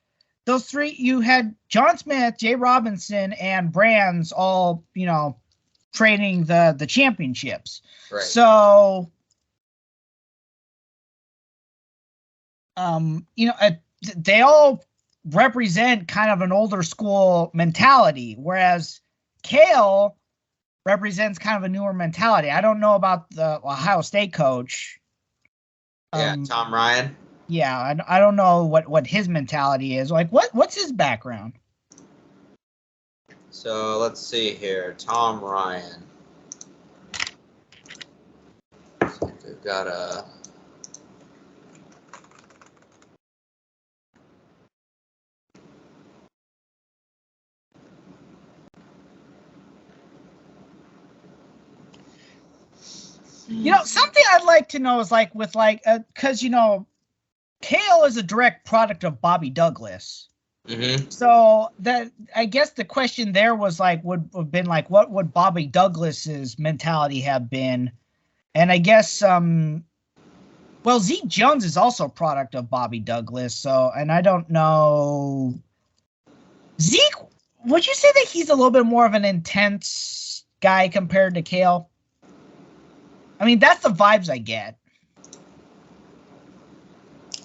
three, you had John Smith, Jay Robinson, and Brands all, you know, training the championships. Right. So, you know, they all represent kind of an older school mentality, whereas Kale represents kind of a newer mentality. I don't know about the Ohio State coach. Yeah, Tom Ryan. Yeah, I don't know what his mentality is. Like, what's his background? So let's see here. Tom Ryan. So they've got a... You know, something I'd like to know is like with like, because, you know, Kale is a direct product of Bobby Douglas. Mm-hmm. So that, I guess the question there was like, would have been like, what would Bobby Douglas's mentality have been? And I guess, well, Zeke Jones is also a product of Bobby Douglas. So, and I don't know, Zeke, would you say that he's a little bit more of an intense guy compared to Kale? I mean, that's the vibes I get.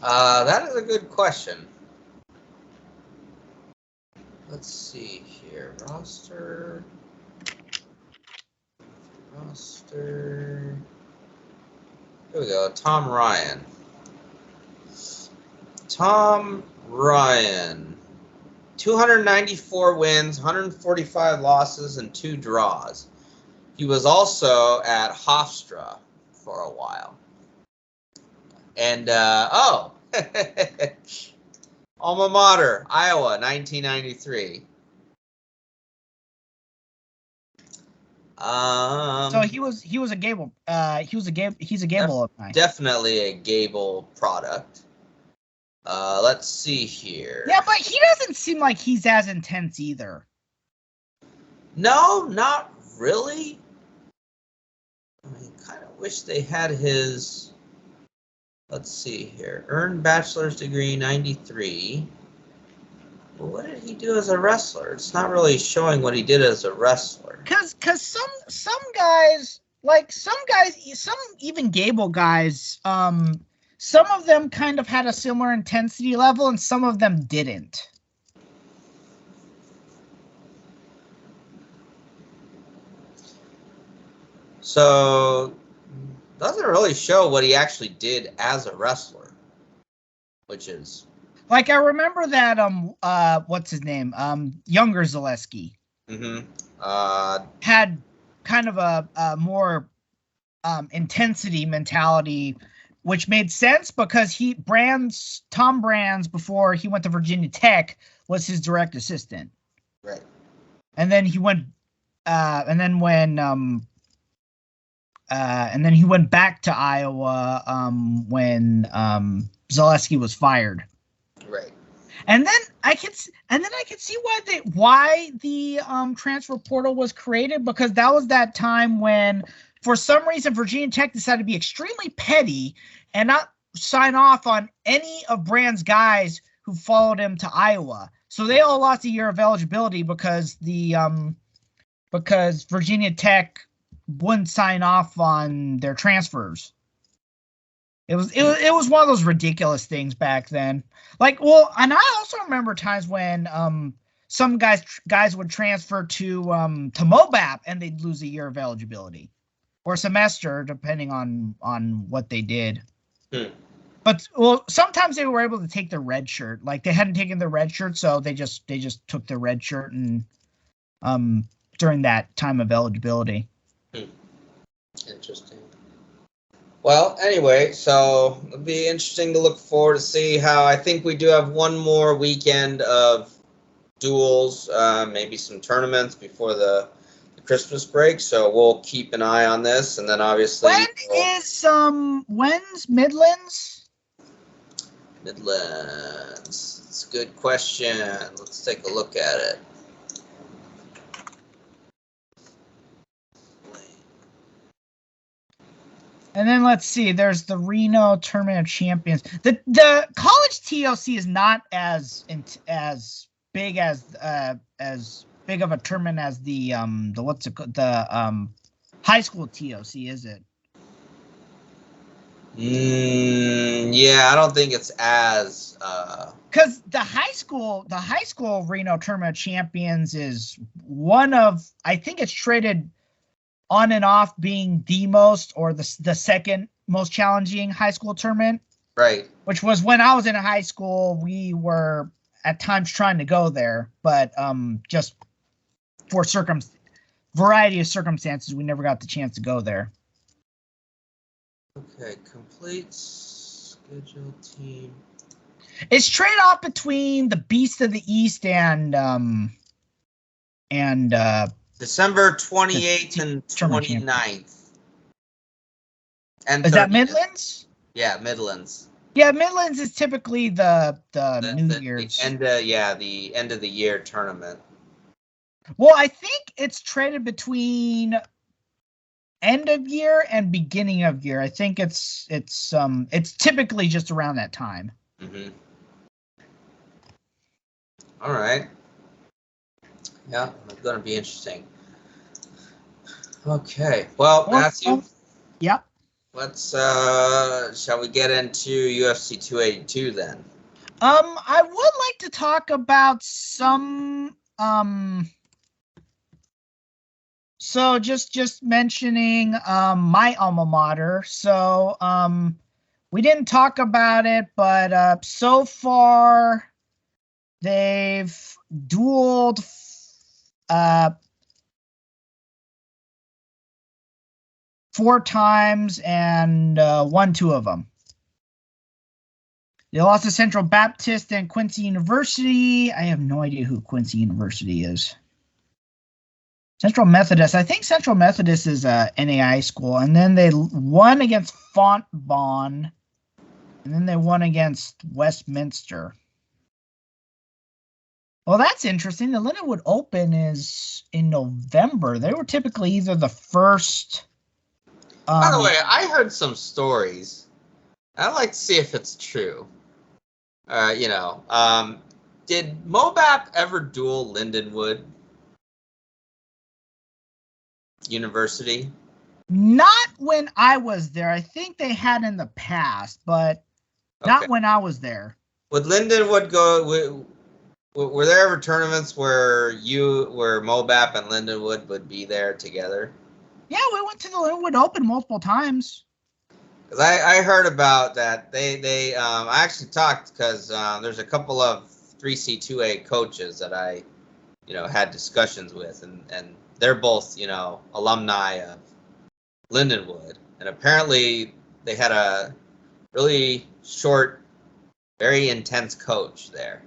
That is a good question. Let's see here. Roster. Here we go. Tom Ryan. Tom Ryan. 294 wins, 145 losses, and 2 draws. He was also at Hofstra for a while. And, alma mater, Iowa, 1993. So he's a Gable alumni. Definitely a Gable product. Let's see here. Yeah, but he doesn't seem like he's as intense either. No, not really. I kind of wish they had his. Let's see here. Earned bachelor's degree, 93. Well, what did he do as a wrestler? It's not really showing what he did as a wrestler. Cause some guys, like some even Gable guys, some of them kind of had a similar intensity level, and some of them didn't. So, doesn't really show what he actually did as a wrestler, which is like, I remember that what's his name, younger Zaleski, had kind of a more intensity mentality, which made sense because Tom Brands, before he went to Virginia Tech, was his direct assistant, right? And then he went, and then he went back to Iowa when Zaleski was fired. Right. And then I could see why the transfer portal was created, because that was that time when, for some reason, Virginia Tech decided to be extremely petty and not sign off on any of Brand's guys who followed him to Iowa. So they all lost a year of eligibility because Virginia Tech wouldn't sign off on their transfers. It was one of those ridiculous things back then. Like, well, and I also remember times when some guys would transfer to MOBAP and they'd lose a year of eligibility, or a semester, depending on what they did. But well, sometimes they were able to take the red shirt. Like they hadn't taken the red shirt, so they just took the red shirt and during that time of eligibility. Interesting. Well, anyway, so it'll be interesting to look forward to see how. I think we do have one more weekend of duels, maybe some tournaments before the Christmas break. So we'll keep an eye on this, and then obviously when's Midlands? Midlands. It's a good question. Let's take a look at it. And then let's see. There's the Reno Tournament of Champions. The college TOC is not as big as big of a tournament as the high school TOC, is it? Yeah, I don't think it's as because the high school Reno Tournament of Champions is one of, I think it's traded on and off being the most or the second most challenging high school tournament. Right. Which was when I was in high school, we were at times trying to go there, but just for variety of circumstances, we never got the chance to go there. Okay, complete schedule team. It's trade off between the Beast of the East and December 28th and 29th. And is that Midlands? Yeah, Midlands. Yeah, Midlands is typically the New Year's. The end of the year tournament. Well, I think it's traded between end of year and beginning of year. I think it's typically just around that time. Mm-hmm. All right. Yeah, it's going to be interesting. Okay. Well, Matthew. Yep. Let's shall we get into UFC 282 then? I would like to talk about some so just mentioning my alma mater. So we didn't talk about it, but so far they've dueled 4 times and won 2 of them. They lost to Central Baptist and Quincy University. I have no idea who Quincy University is. Central Methodist. I think Central Methodist is a NAI school. And then they won against Fontbonne. And then they won against Westminster. Well, that's interesting. The Lindenwood Open is in November. They were typically either the first. By the way, I heard some stories. I'd like to see if it's true. Did Mobap ever duel Lindenwood University? Not when I was there. I think they had in the past, but not when I was there. Would Lindenwood go? Were there ever tournaments where Mobap and Lindenwood would be there together? Yeah, we went to the Lindenwood Open multiple times. Because I heard about that. They I actually talked because there's a couple of 3C2A coaches that I, had discussions with, and they're both, alumni of Lindenwood. And apparently they had a really short, very intense coach there.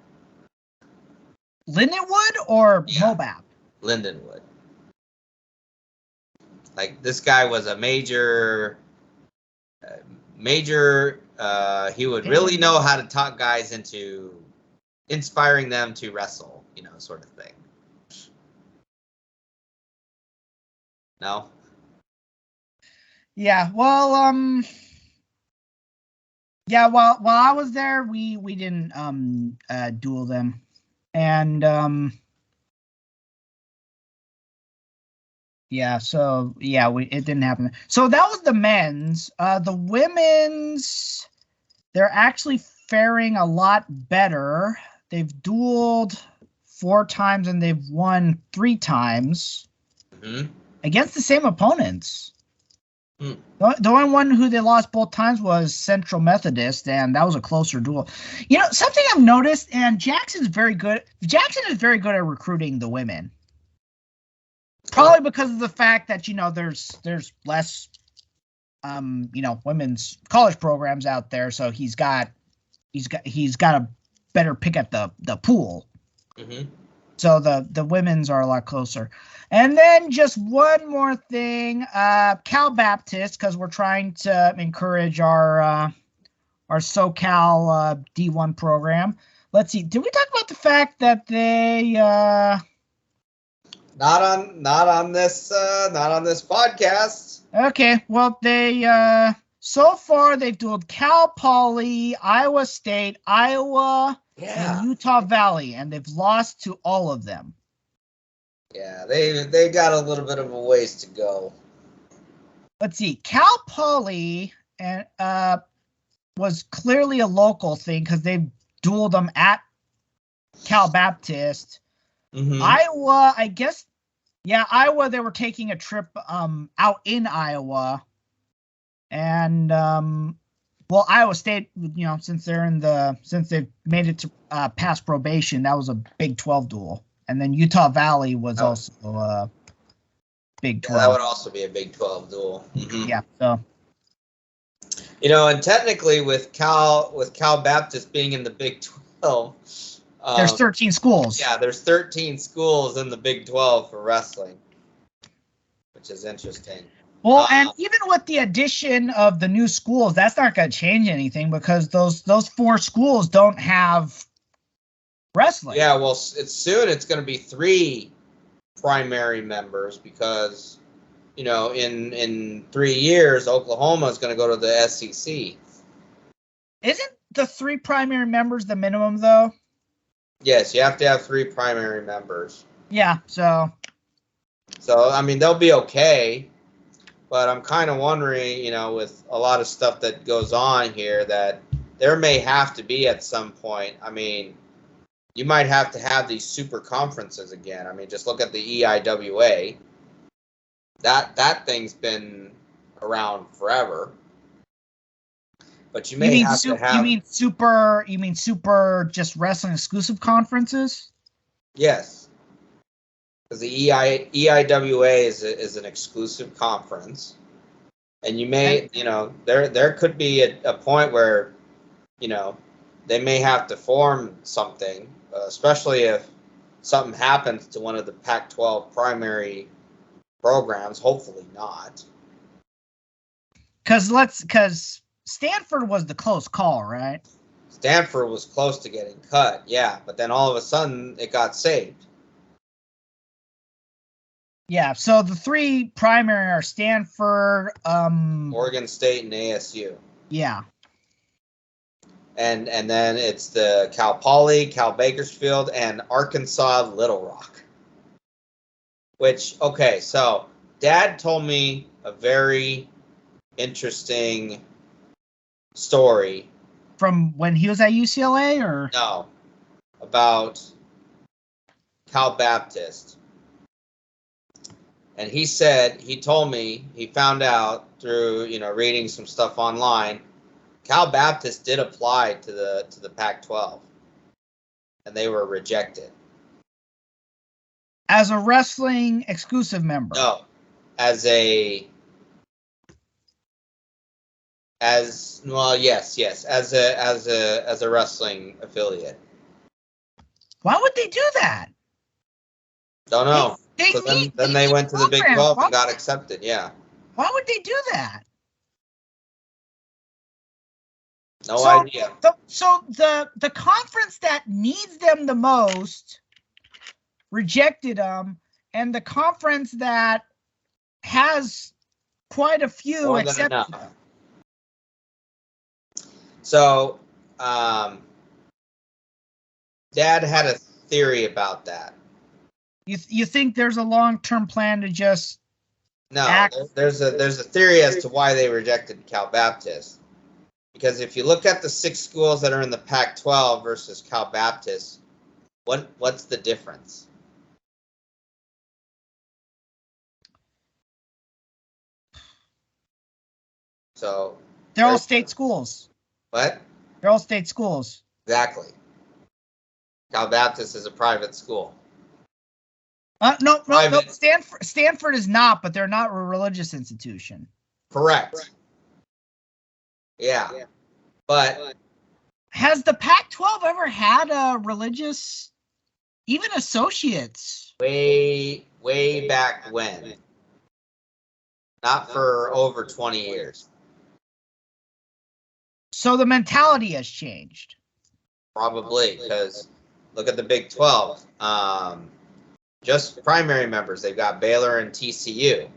Lindenwood or Mobap? Lindenwood. Like, this guy was a major, he would really know how to talk guys into inspiring them to wrestle, sort of thing. No? Yeah, well, while I was there, we didn't duel them. And it didn't happen. So that was the men's. The women's, they're actually faring a lot better. They've dueled 4 times and they've won 3 times against the same opponents. Hmm. The only one who they lost both times was Central Methodist, and that was a closer duel. You know, something I've noticed, and Jackson is very good at recruiting the women. Probably because of the fact that, you know, there's less women's college programs out there, so he's got a better pick at the pool. Mm-hmm. So the women's are a lot closer. And then just one more thing, Cal Baptist, because we're trying to encourage our SoCal D1 program. Let's see. Did we talk about the fact that they not on this podcast? Okay, well they so far they've dueled Cal Poly, Iowa State, Iowa, and Utah Valley, and they've lost to all of them. Yeah, they got a little bit of a ways to go. Let's see. Cal Poly and was clearly a local thing because they dueled them at Cal Baptist. Mm-hmm. Iowa, I guess. Yeah, Iowa. They were taking a trip out in Iowa, and Iowa State. You know, since they've made it to past probation, that was a Big 12 duel. And then Utah Valley was also Big 12. Yeah, that would also be a Big 12 duel. Mm-hmm. Yeah. So. You know, and technically with Cal Baptist being in the Big 12, there's 13 schools. Yeah, there's 13 schools in the Big 12 for wrestling, which is interesting. Well, and even with the addition of the new schools, that's not going to change anything because those 4 schools don't have wrestling. Yeah, well, it's going to be 3 primary members because, you know, in 3 years, Oklahoma is going to go to the SEC. Isn't the 3 primary members the minimum, though? Yes, you have to have 3 primary members. Yeah, so I mean, they'll be okay, but I'm kind of wondering, you know, with a lot of stuff that goes on here, that there may have to be at some point. I mean, you might have to have these super conferences again. I mean, just look at the EIWA. That thing's been around forever. But you may have to have. You mean super just wrestling exclusive conferences? Yes, because the EIWA is an exclusive conference, and you may, you know, there could be a point where, you know, they may have to form something, especially if something happens to one of the Pac-12 primary programs. Hopefully not. Because Stanford was the close call, right? Stanford was close to getting cut, yeah, but then all of a sudden it got saved. Yeah, so the 3 primary are Stanford, Oregon State, and ASU. Yeah. And then it's the Cal Poly, Cal Bakersfield, and Arkansas Little Rock. Which, okay, so Dad told me a very interesting story. From when he was at UCLA, or? No, about Cal Baptist. And he said, he told me, he found out through, you know, reading some stuff online, Cal Baptist did apply to the Pac-12, and they were rejected. As a wrestling exclusive member? No, yes, as a wrestling affiliate. Why would they do that? Don't know. Then they went to the Big 12 and got accepted. Yeah. Why would they do that? No idea. So the conference that needs them the most rejected them, and the conference that has quite a few accepted them. So, Dad had a theory about that. You think there's a long-term plan to just there's a theory as to why they rejected Cal Baptist. Because if you look at the 6 schools that are in the Pac-12 versus Cal Baptist, what's the difference? So they're all state schools. What? They're all state schools. Exactly. Cal Baptist is a private school. No. Stanford is not, but they're not a religious institution. Correct. Yeah. But has the Pac-12 ever had a religious, even associates? Way back when. Not for over 20 years. So the mentality has changed. Probably, because look at the Big 12. Just primary members. They've got Baylor and TCU.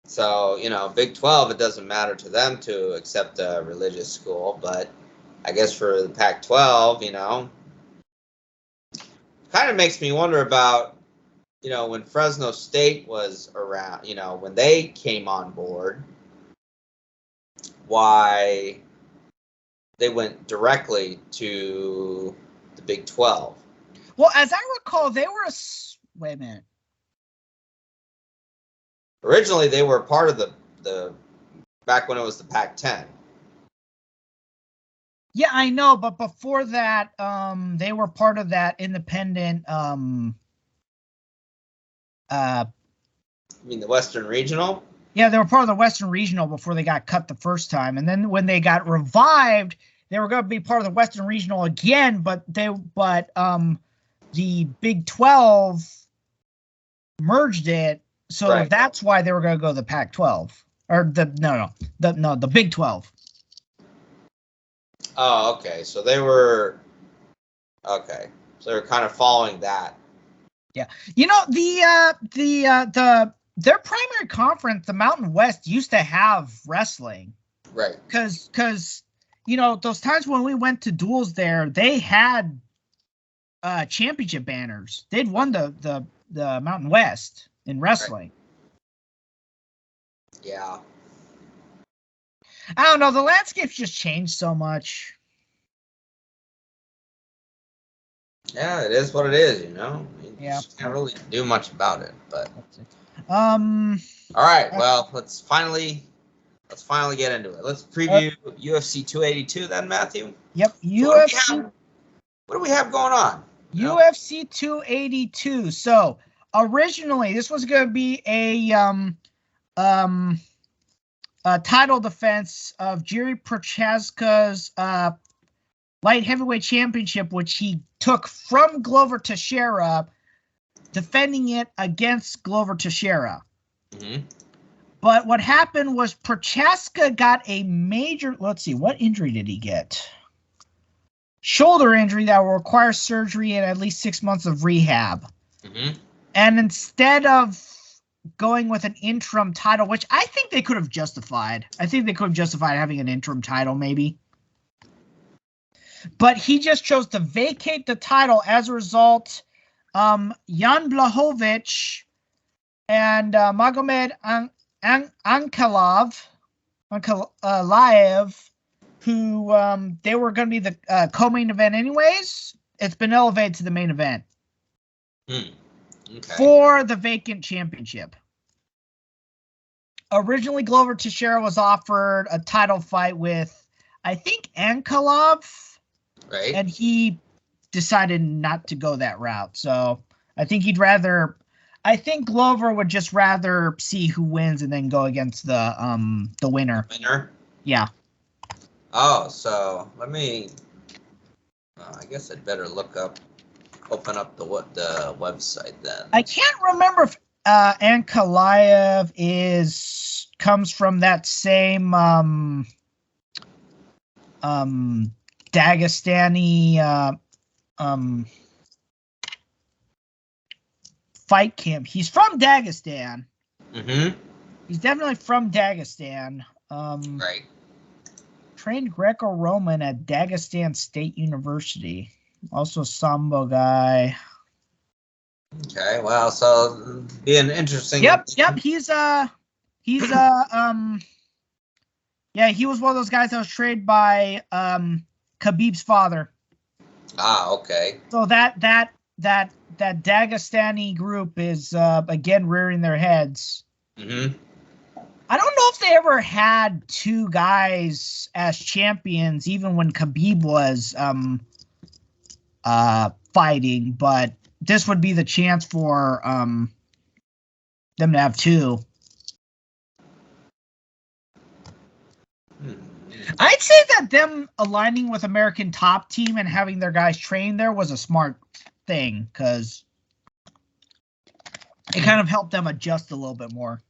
So, Big 12, it doesn't matter to them to accept a religious school. But I guess for the Pac-12, kind of makes me wonder about, when Fresno State was around, when they came on board, why they went directly to the Big 12. Well, as I recall, they were wait a minute. Originally, they were part of the back when it was the Pac-10. Yeah, I know, but before that, they were part of that independent. You mean the Western Regional? Yeah, they were part of the Western Regional before they got cut the first time, and then when they got revived, they were going to be part of the Western Regional again. But the Big 12 merged it. So that's why they were going to go to the Pac-12 or the Big 12. Oh, okay. So they were okay. So they were kind of following that. Yeah, their primary conference, the Mountain West, used to have wrestling. Right. Because those times when we went to duels there, they had championship banners. They'd won the Mountain West in wrestling. Right. Yeah. I don't know. The landscape's just changed so much. Yeah, it is what it is, You yeah. just can't really do much about it, but. All right. Well, let's finally get into it. Let's preview UFC 282 then, Matthew. Yep. UFC. What do we have going on? UFC 282. So originally, this was going to be a title defense of Jiri Prochazka's light heavyweight championship, which he took from Glover Teixeira, defending it against Glover Teixeira. Mm-hmm. But what happened was Prochazka got a major, let's see, what injury did he get? Shoulder injury that will require surgery and at least 6 months of rehab. Mm-hmm. And instead of going with an interim title, which I think they could have justified. I think they could have justified having an interim title, maybe. But he just chose to vacate the title. As a result, Jan Blachowicz and Magomed Ankalaev, who they were going to be the co-main event anyways, it's been elevated to the main event. Okay. For the vacant championship. Originally, Glover Teixeira was offered a title fight with, I think, Ankalaev. Right. And he decided not to go that route. So I think Glover would just rather see who wins and then go against the winner. Winner? Yeah. Oh, so let me. I guess I'd better open up the website then. I can't remember if Ankalaev comes from that same Dagestani fight camp. He's from Dagestan. Mm-hmm. He's definitely from Dagestan. Right. Trained Greco-Roman at Dagestan State University. Also Sambo guy. Okay, well, so be an interesting. Yep. He's yeah, he was one of those guys that was trained by Khabib's father. Ah, okay. So that Dagestani group is again rearing their heads. Mm-hmm. I don't know if they ever had two guys as champions, even when Khabib was fighting, but this would be the chance for them to have two. I'd say that them aligning with American Top Team and having their guys train there was a smart thing, because it kind of helped them adjust a little bit more.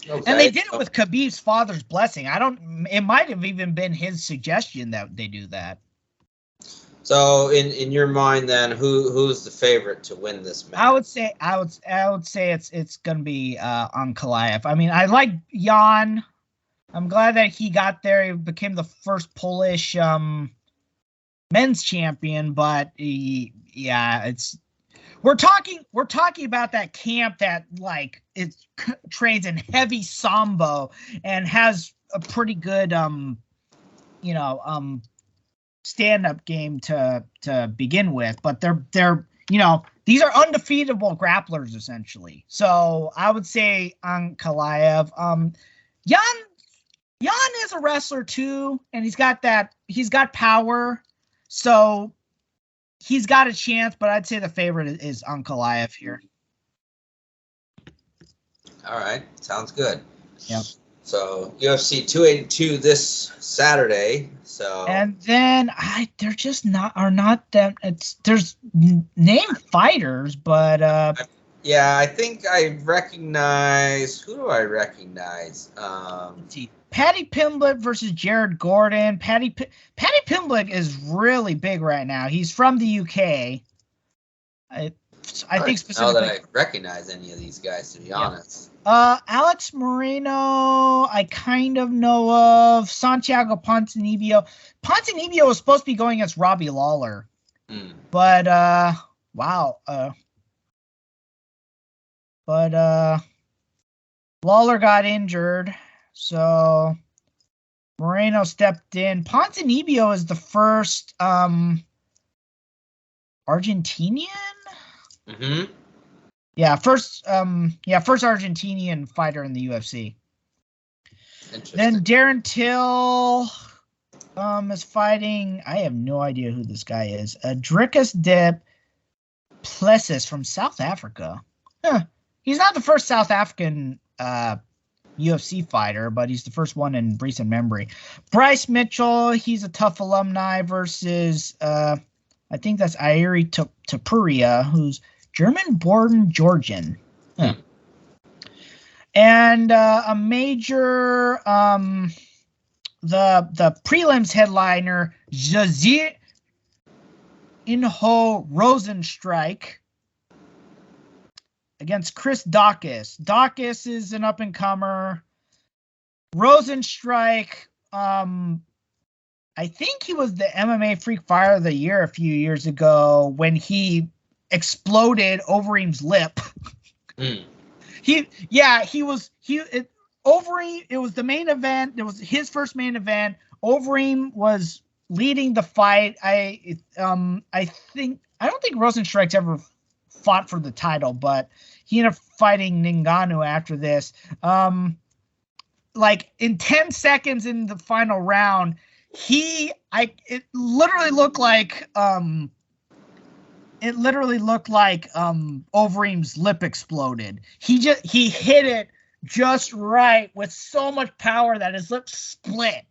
Okay. And they did it with Khabib's father's blessing. It might have even been his suggestion that they do that. So in your mind then, who's the favorite to win this match? I would say it's gonna be Ankalaev. I mean, I like Jan. I'm glad that he got there. He became the first Polish men's champion, but we're talking about that camp that like it trains in heavy sambo and has a pretty good stand-up game to begin with, but they're these are undefeatable grapplers essentially. So I would say Ankalaev. Jan is a wrestler too, and he's got power, so he's got a chance, but I'd say the favorite is Ankalaev here. All right, sounds good. Yep. So UFC 282 this Saturday. So and then there's named fighters, but I think I recognize. Who do I recognize? Let's see. Paddy Pimblett versus Jared Gordon. Paddy Pimblett is really big right now. He's from the UK. I think specifically. Know that I recognize any of these guys, to be honest. Alex Moreno, I kind of know of. Santiago Ponzinibbio. Ponzinibbio was supposed to be going against Robbie Lawler, but wow. But Lawler got injured, so Moreno stepped in. Ponzinibbio is the first Argentinian. Mm-hmm. Yeah, first Argentinian fighter in the UFC. Then Darren Till is fighting. I have no idea who this guy is. Dricus de Plessis from South Africa. Huh. He's not the first South African UFC fighter, but he's the first one in recent memory. Bryce Mitchell, he's a Tough alumni versus I think that's Airi Tapuria, who's German-born Georgian. Huh. And a major the prelims headliner Jazir Inho Rosenstrike against Chris Dawkins. Dawkins is an up-and-comer. Rosenstrike, I think he was the MMA Freak Fighter of the Year a few years ago when he exploded Overeem's lip. It was the main event. It was his first main event. Overeem was leading the fight. I don't think Rosenstrike's ever fought for the title, but he ended up fighting Ngannou after this. Like in 10 seconds in the final round, it literally looked like Overeem's lip exploded. He hit it just right with so much power that his lip split.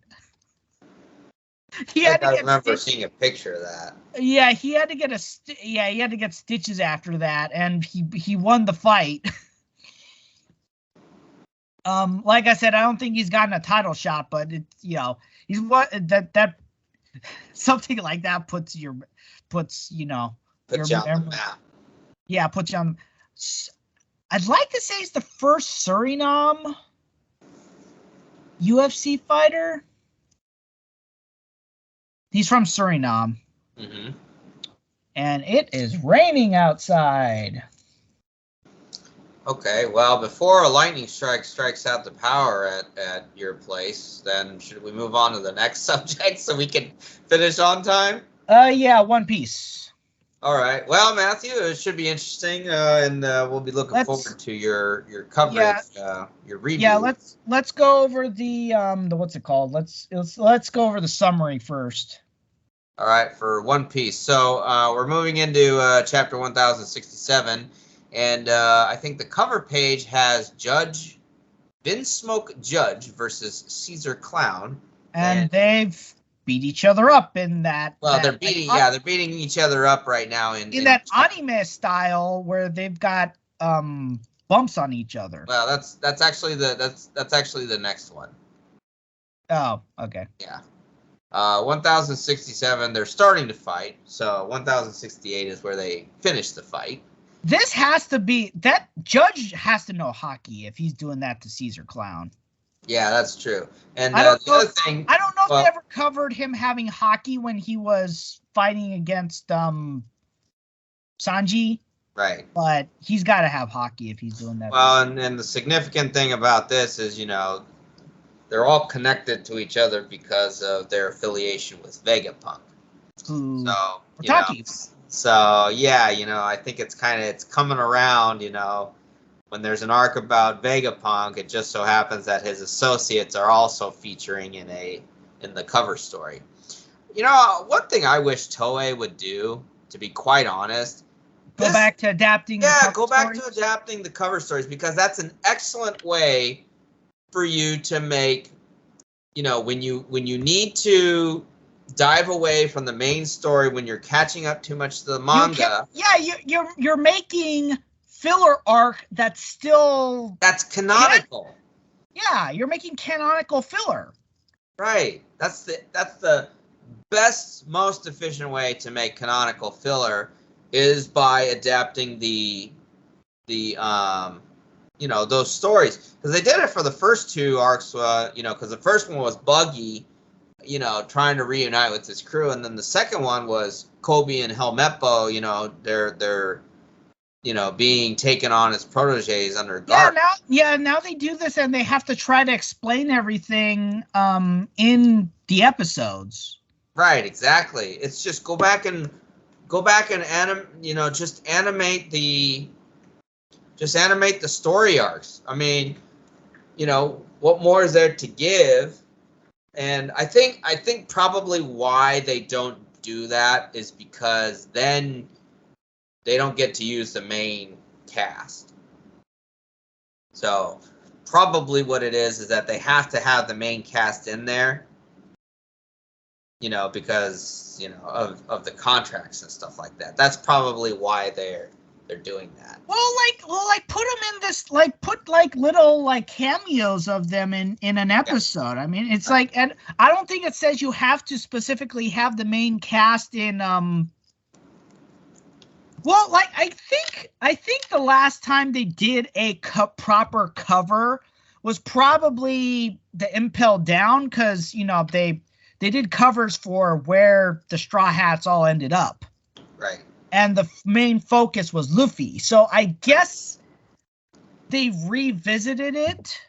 I remember seeing a picture of that. Yeah, he had to get stitches after that, and he won the fight. Like I said, I don't think he's gotten a title shot, but he's what that something like that puts you on the map. Yeah, puts you on. I'd like to say he's the first Suriname UFC fighter. He's from Suriname. Mm-hmm. And it is raining outside. Okay, well, before a lightning strike strikes out the power at your place, then should we move on to the next subject so we can finish on time? Yeah, One Piece. All right. Well, Matthew, it should be interesting, and we'll be looking forward to your coverage, your review. Yeah, let's go over the what's it called? Let's go over the summary first. All right, for One Piece. So we're moving into chapter 1067, and I think the cover page has Judge Vinsmoke Judge versus Caesar Clown, and they've beat each other up in that. Well, they're beating each other up right now in that anime style where they've got bumps on each other. Well, that's actually the next one. Oh, okay. Yeah. 1067, they're starting to fight. So 1068 is where they finish the fight. This has to be, that Judge has to know hockey if he's doing that to Caesar Clown. Yeah, that's true. And I don't the other thing, I don't know if they ever covered him having hockey when he was fighting against Sanji. Right. But he's got to have hockey if he's doing that. Well, and the significant thing about this is, they're all connected to each other because of their affiliation with Vegapunk. So yeah, I think it's coming around, when there's an arc about Vegapunk, it just so happens that his associates are also featuring in the cover story. One thing I wish Toei would do, to be quite honest, go back to adapting the cover stories, because that's an excellent way for you to make, when you need to dive away from the main story, when you're catching up too much to the manga. You're making filler arc that's canonical. You're making canonical filler. Right. That's the best, most efficient way to make canonical filler is by adapting those stories, because they did it for the first two arcs, because the first one was Buggy, trying to reunite with his crew, and then the second one was Kobe and Helmeppo, they're being taken on as proteges under guard. Now they do this, and they have to try to explain everything in the episodes. Right, exactly. It's just go back and animate the story arcs. I mean, what more is there to give? And I think probably why they don't do that is because then they don't get to use the main cast. So probably what it is that they have to have the main cast in there, because of the contracts and stuff like that. That's probably why they're doing that. Well, put them in this, put little cameos of them in an episode. Yeah. I mean, it's and I don't think it says you have to specifically have the main cast in. Well, I think the last time they did a proper cover was probably the Impel Down, because they did covers for where the Straw Hats all ended up. Right. And the main focus was Luffy. So I guess they revisited it.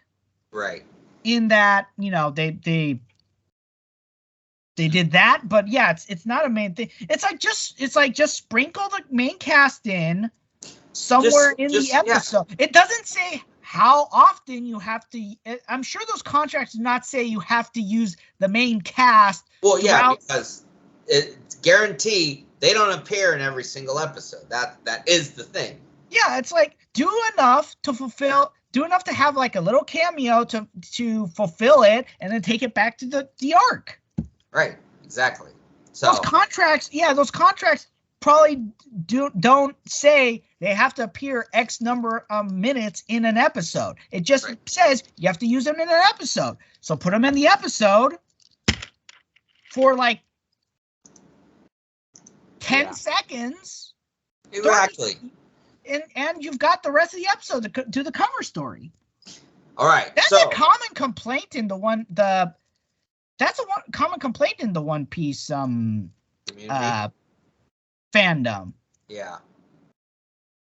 Right. In that, they did that, but yeah, it's not a main thing. It's like just sprinkle the main cast in somewhere in the episode. Yeah. It doesn't say how often you have to. I'm sure those contracts do not say you have to use the main cast. Well, yeah, because it's guaranteed they don't appear in every single episode. That is the thing. Yeah, it's do enough to have a little cameo to fulfill it, and then take it back to the arc. Right, exactly. So those contracts probably don't say they have to appear X number of minutes in an episode. It just says you have to use them in an episode. So put them in the episode for 10 seconds. Exactly. And you've got the rest of the episode to do the cover story. All right. That's a common complaint in common complaint in the One Piece fandom. Yeah.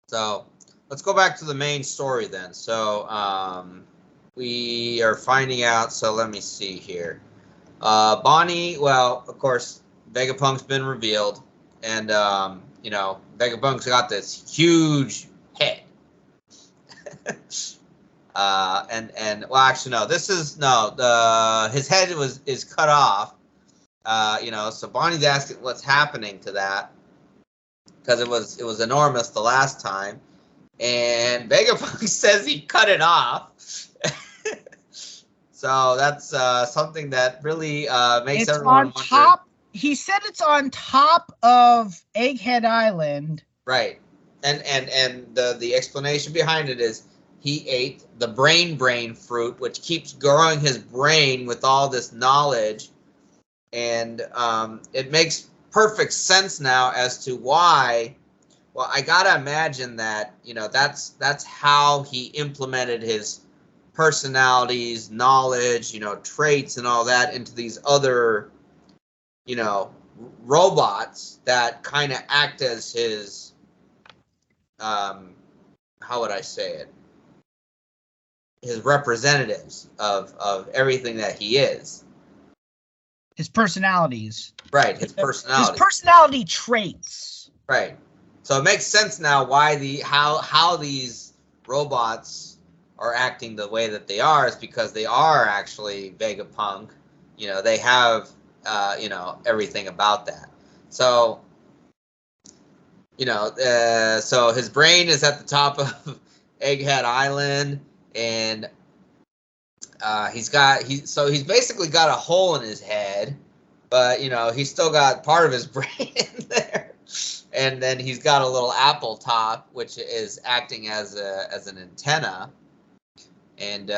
So let's go back to the main story then. So we are finding out. So let me see here. Bonnie. Well, of course, Vegapunk's been revealed, and you know, Vegapunk's got this huge head. And well, actually, no. This is his head is cut off. You know, so Bonnie's asking what's happening to that because it was enormous the last time, and Vegapunk says he cut it off. So that's something that really makes it's everyone on top. He said it's on top of Egghead Island. Right, and the explanation behind it is he ate the brain fruit, which keeps growing his brain with all this knowledge, and it makes perfect sense now as to why. Well, I gotta imagine that, you know, that's how he implemented his personalities, knowledge, you know, traits and all that into these other, you know, robots that kind of act as his, how would I say it? His representatives of everything that he is. His personalities. Right, his personality. His personality traits. Right. So it makes sense now why how these robots are acting the way that they are is because they are actually Vegapunk. You know, they have you know, everything about that. So, you know, so his brain is at the top of Egghead Island, and he's basically got a hole in his head, but you know, he's still got part of his brain in there. And then he's got a little apple top, which is acting as an antenna. And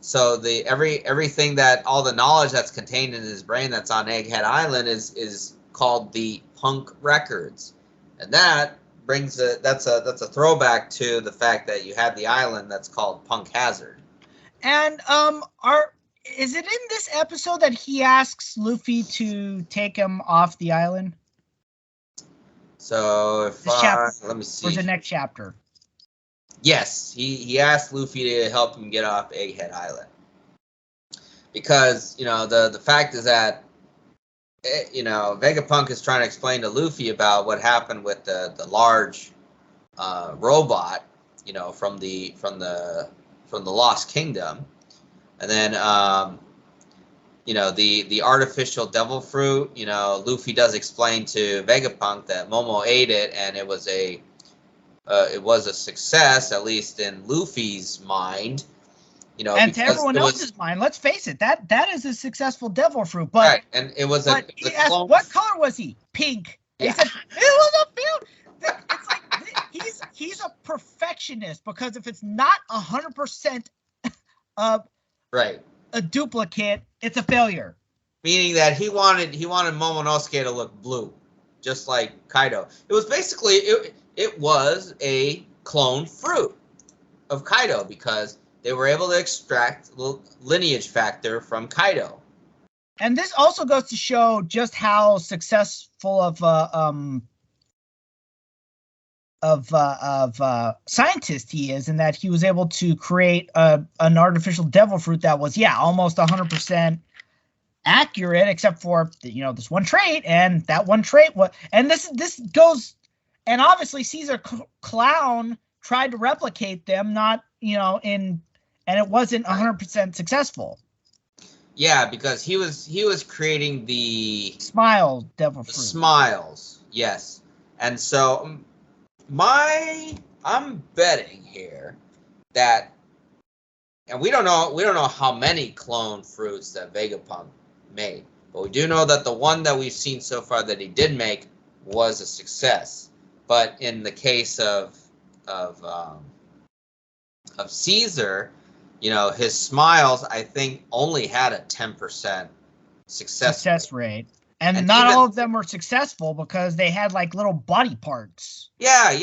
so everything that all the knowledge that's contained in his brain that's on Egghead Island is called the Punk Records, and that brings that's a throwback to the fact that you had the island that's called Punk Hazard. And is it in this episode that he asks Luffy to take him off the island? So if let me see. For the next chapter. Yes, he asked Luffy to help him get off Egghead Island. Because, you know, the fact is that, you know, Vegapunk is trying to explain to Luffy about what happened with the large robot, you know, from the Lost Kingdom. And then you know, the artificial devil fruit, you know, Luffy does explain to Vegapunk that Momo ate it and it was a success, at least in Luffy's mind, you know, and to everyone else's mind. Let's face it, that is a successful devil fruit. But right, and it was a asked, what color was he? Pink. Yeah. He said it was a field. It's like he's a perfectionist, because if it's not 100% right, a duplicate, it's a failure. Meaning that he wanted Momonosuke to look blue, just like Kaido. It was basically it was a clone fruit of Kaido because they were able to extract the lineage factor from Kaido. And this also goes to show just how successful of scientist he is, in that he was able to create an artificial devil fruit that was almost 100% accurate, except for, you know, this one trait, and that one trait was, and this goes, and obviously Caesar Clown tried to replicate them, not, you know, and it wasn't 100% successful. Yeah, because he was creating the smile devil fruit. Smiles, yes. And so I'm betting here that, and we don't know how many clone fruits that Vegapunk made, but we do know that the one that we've seen so far that he did make was a success. But in the case of Caesar, you know, his smiles, I think, only had a 10% success rate. And not all of them were successful because they had like little body parts. Yeah.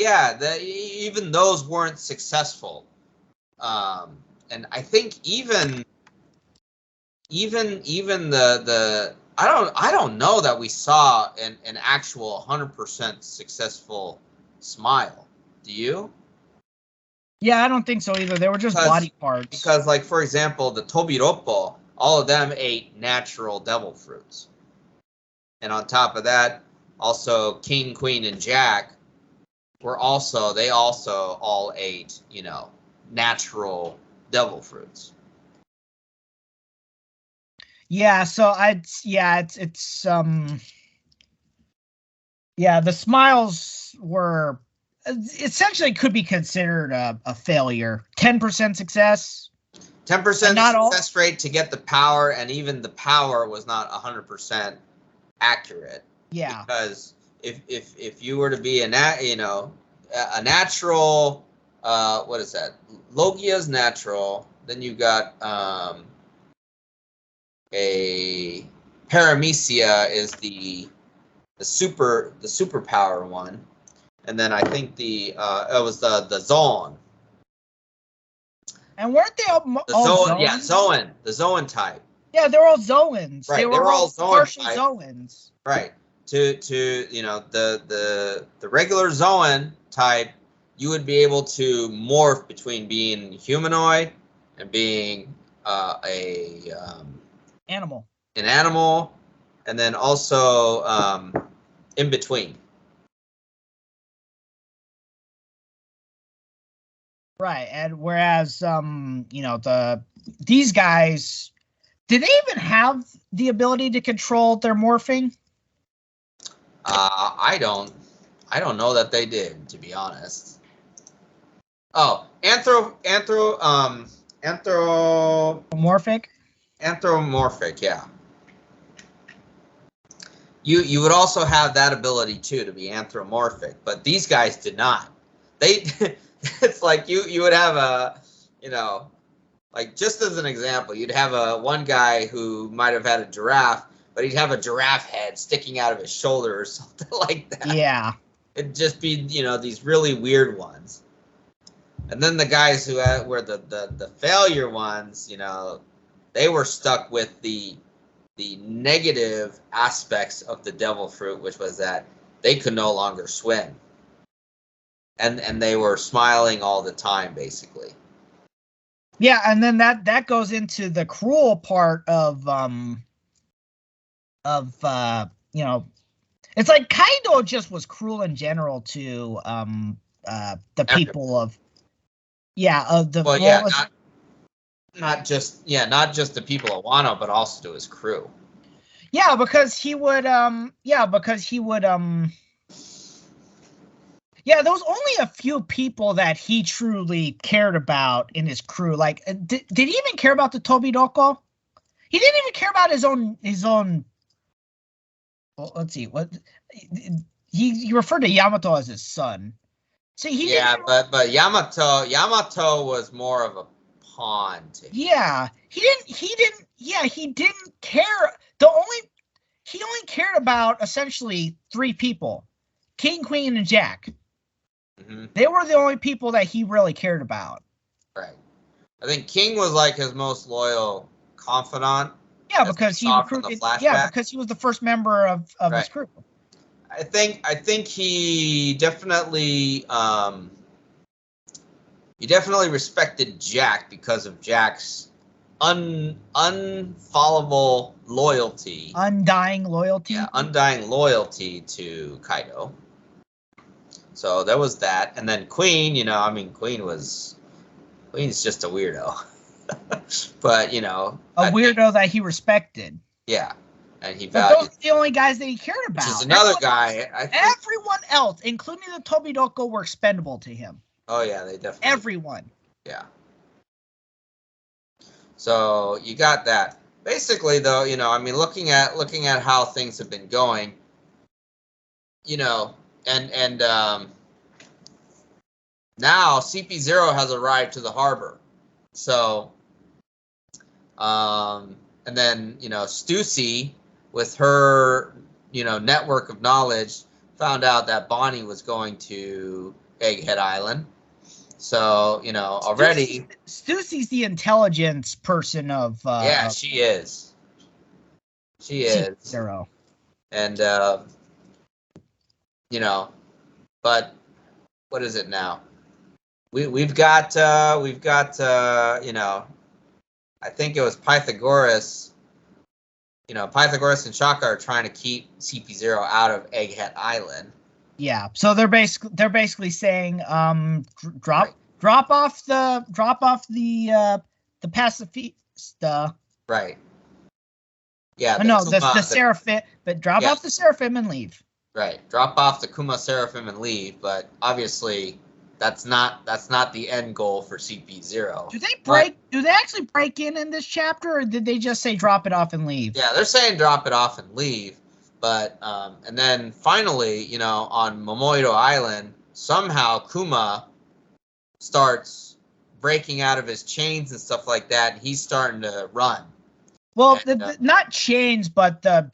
Even those weren't successful. And I think even the I don't know that we saw an actual 100% successful smile. Do you? Yeah, I don't think so either. They were just body parts. Because, like, for example, the Tobiroppo, all of them ate natural devil fruits. And on top of that, also King, Queen, and Jack they also all ate, natural devil fruits. Yeah, so the smiles were essentially could be considered a failure. 10% success. 10% success rate to get the power, and even the power was not 100% accurate. Yeah. Because if you were to be a natural, what is that? Logia's natural. Then you got a Paramecia is the superpower one, and then I think it was the Zoan. And weren't they all Zoans? Yeah, Zoan, the Zoan type. Yeah, they were all Zoans. Right, they were all partial type. Zoans. Right. To the regular Zoan type, you would be able to morph between being humanoid and being animal. An animal, and then also in between. Right, and whereas these guys, did they even have the ability to control their morphing? I don't know that they did, to be honest. Oh, anthropomorphic, yeah. You would also have that ability too, to be anthropomorphic, but these guys did not. It's like you would have like, just as an example, you'd have one guy who might have had a giraffe, but he'd have a giraffe head sticking out of his shoulder or something like that. Yeah. It'd just be, these really weird ones. And then the guys who were the failure ones, they were stuck with the negative aspects of the devil fruit, which was that they could no longer swim. And they were smiling all the time, basically. Yeah, and then that goes into the cruel part of it's like Kaido just was cruel in general to the people of not just the people of Wano, but also to his crew. Yeah, because he would there was only a few people that he truly cared about in his crew. Like, did he even care about the Tobidoko? He didn't even care about his own. Well, let's see what he referred to Yamato as his son. So but Yamato was more of a pawn to him. Yeah, he didn't care. He only cared about essentially 3 people: King, Queen, and Jack. Mm-hmm. They were the only people that he really cared about. Right. I think King was like his most loyal confidant. Yeah, because he recruited. Yeah, because he was the first member of his crew. I think he definitely respected Jack because of Jack's unfallible loyalty. Undying loyalty. Yeah, undying loyalty to Kaido. So there was that, and then Queen. Queen's just a weirdo, but a weirdo that he respected. Yeah, and he valued. But those are the only guys that he cared about. Which is another guy. Everyone else, including the Tobidoko, were expendable to him. Oh yeah, they definitely. Everyone. Yeah. So you got that. Basically, though, looking at how things have been going, and now CP0 has arrived to the harbor. So, and then, Stussy, with her, network of knowledge, found out that Bonnie was going to Egghead Island. So, already... Stussy's the intelligence person of... she is. She is. CP0. And, but what is it now? We've got I think it was Pythagoras Pythagoras and Shaka are trying to keep CP0 out of Egghead Island. Yeah. So they're basically saying drop off the pacifista. Right. Yeah. The Seraphim, but drop off the Seraphim and leave. Right. Drop off the Kuma Seraphim and leave, but obviously that's not the end goal for CP0. Do they actually break in this chapter, or did they just say drop it off and leave? Yeah, they're saying drop it off and leave, but and then finally, on Momoiro Island, somehow Kuma starts breaking out of his chains and stuff like that, and he's starting to run. Well, not chains, but they're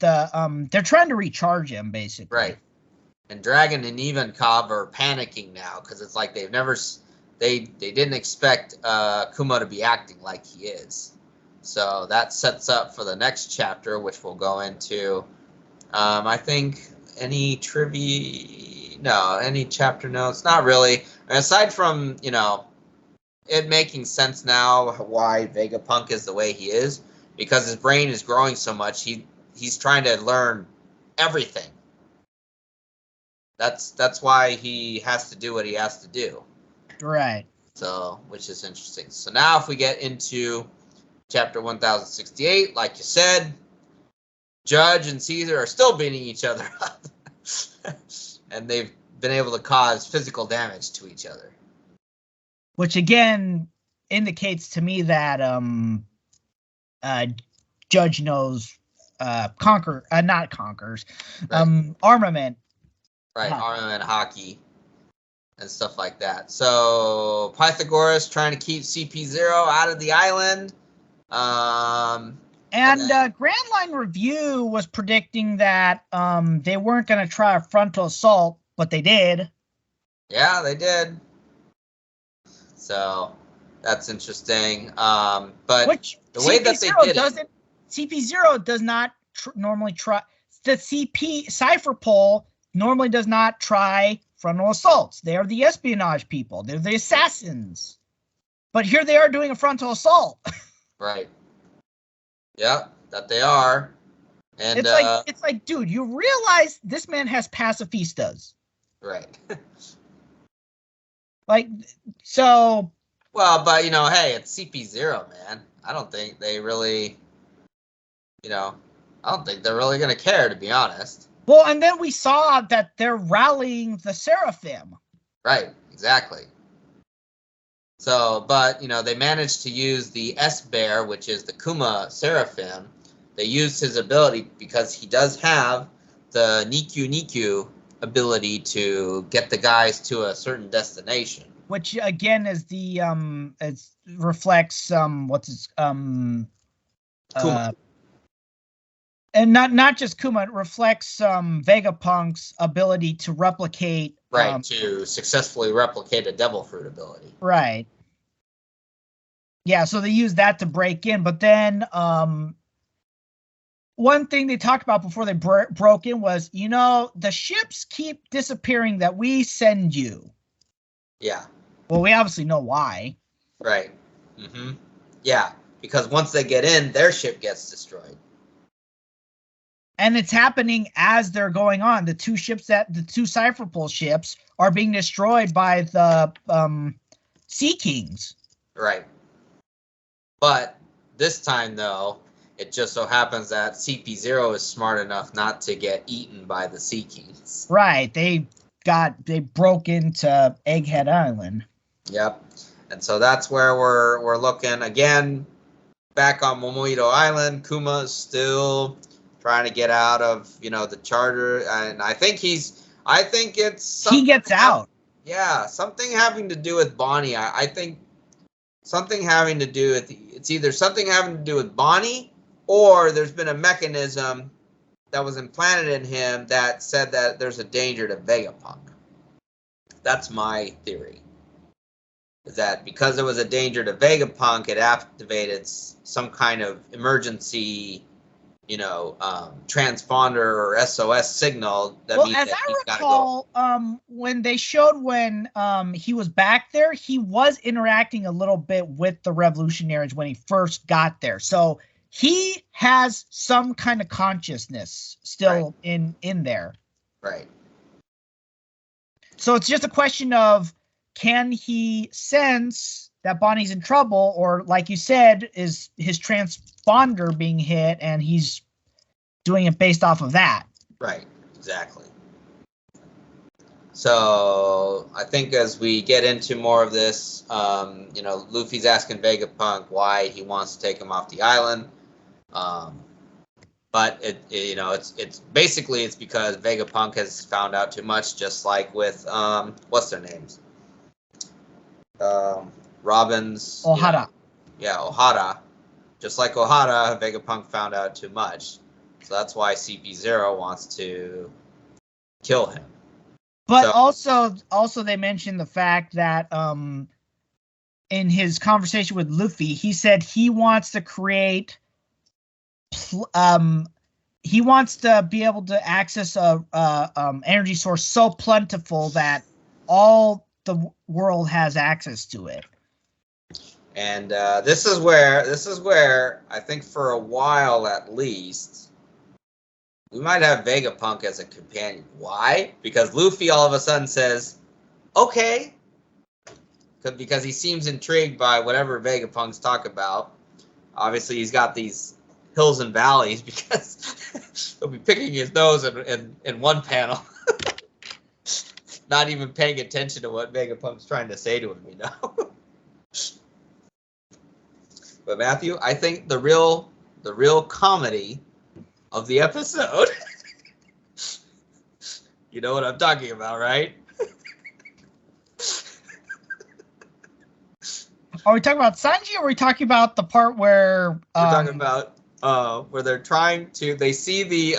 trying to recharge him, basically. Right. And Dragon and Ivankov are panicking now because it's like they didn't expect Kuma to be acting like he is. So that sets up for the next chapter, which we'll go into. I think any chapter notes, not really. Aside from it making sense now why Vegapunk is the way he is, because his brain is growing so much. He's trying to learn everything. That's why he has to do what he has to do. Right. So, which is interesting. So now if we get into chapter 1068, like you said, Judge and Caesar are still beating each other up. And they've been able to cause physical damage to each other. Which again indicates to me that Judge knows armament. Right, armament hockey and stuff like that. So Pythagoras trying to keep CP0 out of the island. Grand Line Review was predicting that they weren't going to try a frontal assault, but they did. Yeah, they did. So that's interesting. But which the way that they did it, CP0 does not normally try. The CP Cypher Pole normally does not try frontal assaults. They are the espionage people. They're the assassins. But here they are doing a frontal assault. Right. Yeah, that they are. And it's like, dude, you realize this man has pacifistas. Right. So. Well, but hey, it's CP0, man. I don't think they really, I don't think they're really going to care, to be honest. Well, and then we saw that they're rallying the Seraphim. Right, exactly. So, but, they managed to use the S-Bear, which is the Kuma Seraphim. They used his ability because he does have the Nikyu ability to get the guys to a certain destination. Which, again, is the, reflects, Kuma. And not just Kuma, it reflects Vegapunk's ability to replicate. Right, to successfully replicate a Devil Fruit ability. Right. Yeah, so they used that to break in. But then one thing they talked about before they broke in was, the ships keep disappearing that we send you. Yeah. Well, we obviously know why. Right. Mm-hmm. Yeah, because once they get in, their ship gets destroyed. And it's happening as they're going on. The two Cypher Pole ships are being destroyed by the Sea Kings. Right. But this time, though, it just so happens that CP0 is smart enough not to get eaten by the Sea Kings. Right. They broke into Egghead Island. Yep. And so that's where we're looking again. Back on Momoiro Island, Kuma's still trying to get out of the charter, and I think it's he gets out. Yeah, something having to do with Bonnie. I think something having to do with it's either something having to do with Bonnie, or there's been a mechanism that was implanted in him that said that there's a danger to Vegapunk. That's my theory. Is that because there was a danger to Vegapunk, it activated some kind of emergency transponder or SOS signal. That well, means as that I recall, when they showed when he was back there, he was interacting a little bit with the revolutionaries when he first got there. So he has some kind of consciousness still in there. Right. So it's just a question of, can he sense that Bonnie's in trouble, or like you said, is his transponder being hit and he's doing it based off of that? Right, exactly. So I think as we get into more of this, Luffy's asking Vegapunk why he wants to take him off the island. But it's basically it's because Vegapunk has found out too much, just like with what's their names? Robin's Ohara. Ohara. Just like Ohara, Vegapunk found out too much. So that's why CP0 wants to kill him. But also they mentioned the fact that in his conversation with Luffy, he said he wants to create he wants to be able to access a energy source so plentiful that all the world has access to it. And this is where I think for a while at least we might have Vegapunk as a companion. Why? Because Luffy all of a sudden says, "Okay," because he seems intrigued by whatever Vegapunk's talk about. Obviously, he's got these hills and valleys because he'll be picking his nose in one panel, not even paying attention to what Vegapunk's trying to say to him, But Matthew, I think the real comedy of the episode, you know what I'm talking about, right? Are we talking about Sanji, or are we talking about the part where we're talking about where they're trying to? They see the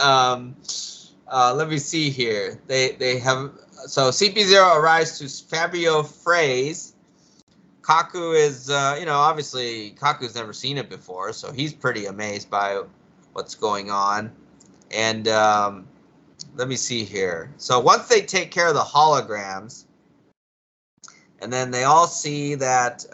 let me see here. They have so CP0 arrives to Fabio Frey's. Kaku is obviously Kaku's never seen it before, so he's pretty amazed by what's going on. And let me see here. So once they take care of the holograms, and then they all see that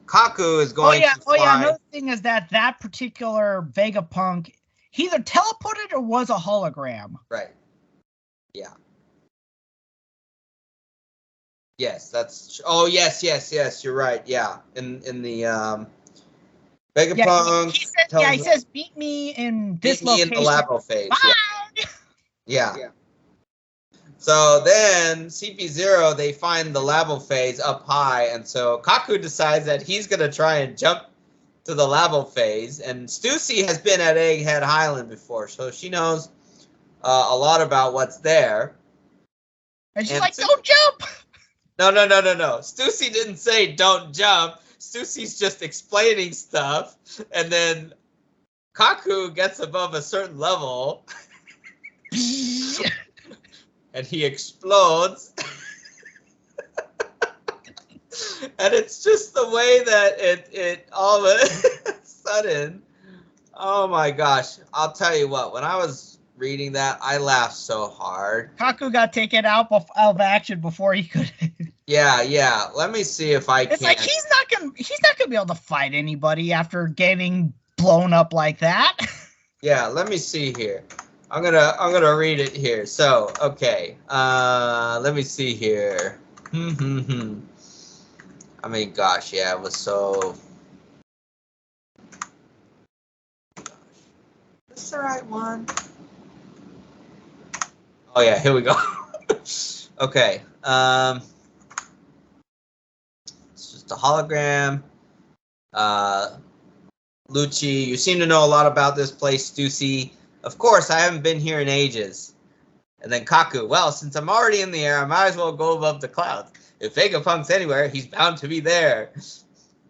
Kaku is going to fly. Another thing is that particular Vegapunk, he either teleported or was a hologram. Right. Yeah. Yes, that's. Oh, yes. You're right. Yeah, in the Vegapunk. He says, "Beat me in this location." In the labo phase. Yeah. So then CP0, they find the labo phase up high, and so Kaku decides that he's gonna try and jump to the labo phase. And Stussy has been at Egghead Island before, so she knows a lot about what's there. And she's like, "Don't jump!" No. Stussy didn't say don't jump. Stussy's just explaining stuff, and then Kaku gets above a certain level, and he explodes. And it's just the way that it all of a sudden. Oh my gosh! I'll tell you what. When I was reading that, I laughed so hard. Kaku got taken out of action before he could. Yeah. Let me see if I can. It's like he's not gonna be able to fight anybody after getting blown up like that. Yeah, let me see here. I'm gonna read it here. So okay, let me see here. I mean, gosh, yeah, it was so. Gosh, is this the right one? Oh yeah, here we go. Okay. It's just a hologram. Lucci, you seem to know a lot about this place, Stussy. Of course, I haven't been here in ages. And then Kaku, well, since I'm already in the air, I might as well go above the clouds. If Vegapunk's anywhere, he's bound to be there.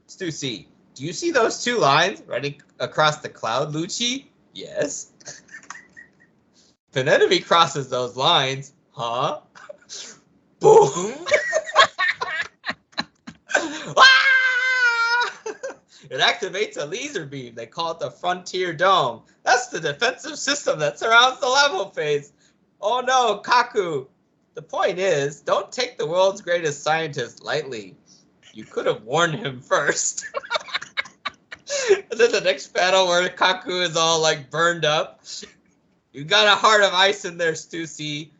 Stussy, do you see those two lines running across the cloud, Lucci? Yes. If an enemy crosses those lines, huh? Boom! It activates a laser beam. They call it the Frontier Dome. That's the defensive system that surrounds the labo phase. Oh no, Kaku. The point is, don't take the world's greatest scientist lightly. You could have warned him first. And then the next panel where Kaku is all like burned up. You got a heart of ice in there, Stussy.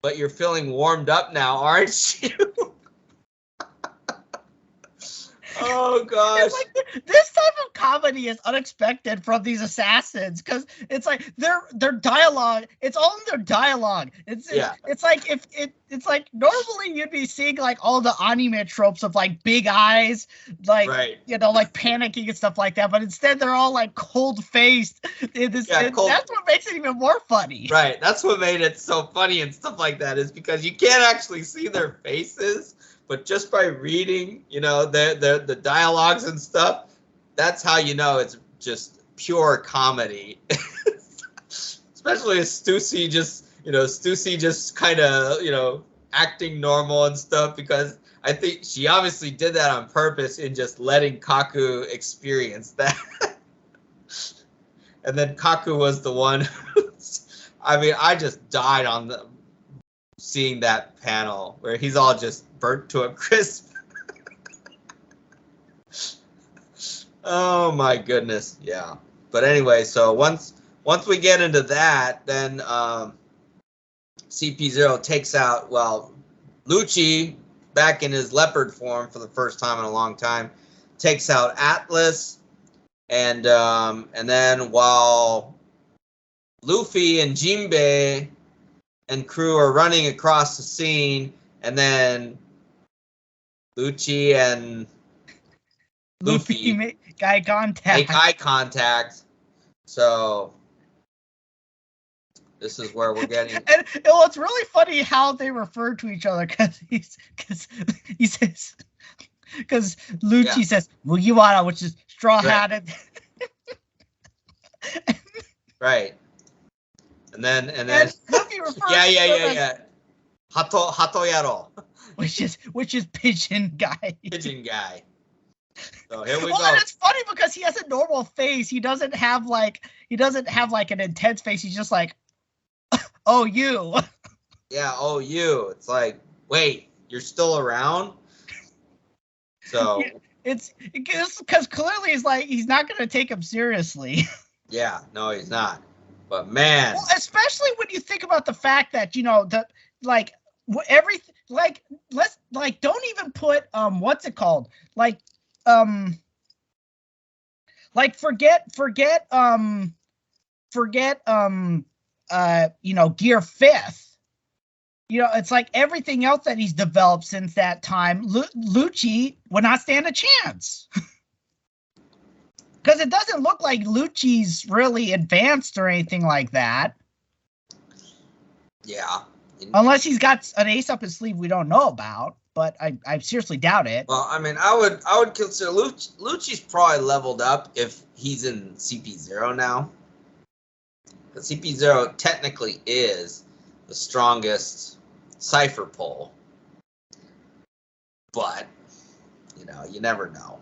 But you're feeling warmed up now, aren't you? Oh gosh. Like, this type of comedy is unexpected from these assassins because it's like their dialogue. It's all in their dialogue. It's like it's like normally you'd be seeing like all the anime tropes of like big eyes, like like panicking and stuff like that. But instead they're all like cold faced. That's what makes it even more funny. Right. That's what made it so funny and stuff like that is because you can't actually see their faces. But just by reading, the dialogues and stuff, that's how you know it's just pure comedy. Especially as Stussy just kind of, acting normal and stuff because I think she obviously did that on purpose in just letting Kaku experience that. And then Kaku was the one. I just died on seeing that panel where he's all just burnt to a crisp. Oh my goodness, yeah. But anyway, so once we get into that, then CP0 takes out Lucci back in his leopard form for the first time in a long time, takes out Atlas, and then while Luffy and Jinbei and crew are running across the scene, and then Lucci and Luffy make eye contact. So this is where we're getting. And it's really funny how they refer to each other because Lucci says Mugiwara, which is straw hatted. Right. And then Luffy refers Hato yaro. Which is pigeon guy. Pigeon guy. So here we go. And it's funny because he has a normal face. He doesn't have like an intense face. He's just like, oh you. Yeah, oh you. It's like, wait, you're still around? So it's because clearly he's not gonna take him seriously. Yeah, no, he's not. But man, especially when you think about the fact that don't even put what's it called forget Gear 5th. It's like everything else that he's developed since that time. Lucci would not stand a chance. Because it doesn't look like Lucci's really advanced or anything like that. Yeah. Unless he's got an ace up his sleeve we don't know about, but I seriously doubt it. Well, I mean, I would consider Lucci's probably leveled up if he's in CP0 now. Because CP0 technically is the strongest cipher pull. But, you never know.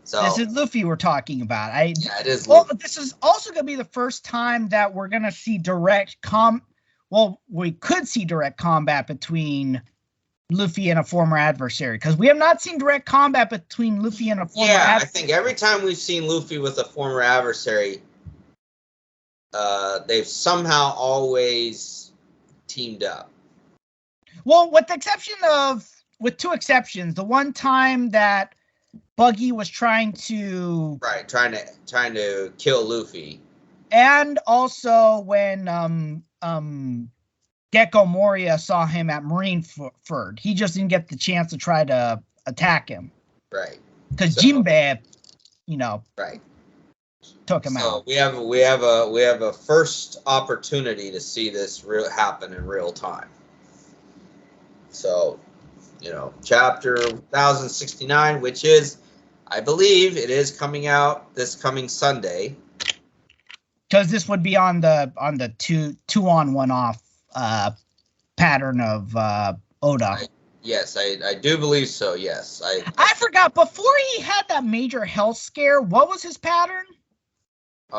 So, this is Luffy we're talking about. Yeah, it is. Well, but this is also going to be the first time that we're going to see we could see direct combat between Luffy and a former adversary, because we have not seen direct combat between Luffy and a former adversary. I think every time we've seen Luffy with a former adversary, they've somehow always teamed up. Well, with two exceptions. The one time that Buggy was trying to kill Luffy, and also when Gecko Moria saw him at Marineford, he just didn't get the chance to try to attack him, right? Because Jinbei, took him out. So we have a first opportunity to see this happen in real time. So, chapter 1069, which is, I believe, it is coming out this coming Sunday. Because this would be on the two on one off pattern of Oda. Yes, I do believe so. Yes, I forgot, before he had that major health scare, what was his pattern?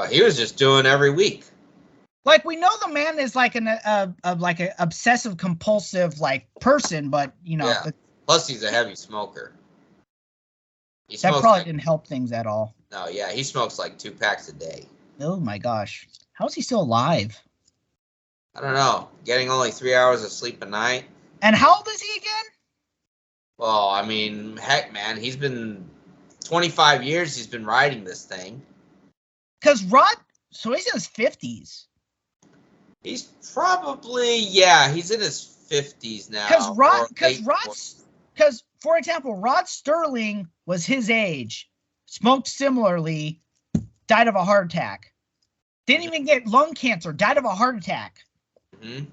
He was just doing every week. Like, we know the man is like an obsessive compulsive person, but Plus he's a heavy smoker. That probably didn't help things at all. No, yeah, he smokes like 2 packs a day. Oh my gosh. How is he still alive? I don't know. Getting only 3 hours of sleep a night. And how old is he again? Well, I mean, heck, man, he's been 25 years he's been riding this thing. Because so he's in his 50s. He's probably, yeah, he's in his 50s now. Because, for example, Rod Sterling was his age, smoked similarly, died of a heart attack. Didn't even get lung cancer, died of a heart attack. Mm-hmm.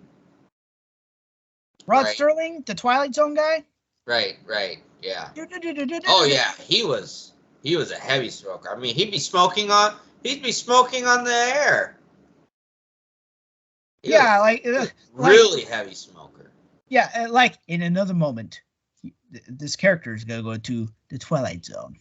Rod Sterling, the Twilight Zone guy? Right, yeah. Oh, yeah, he was a heavy smoker. I mean, he'd be smoking on the air. Really heavy smoker. Yeah, like in another moment, this character is gonna go to the Twilight Zone.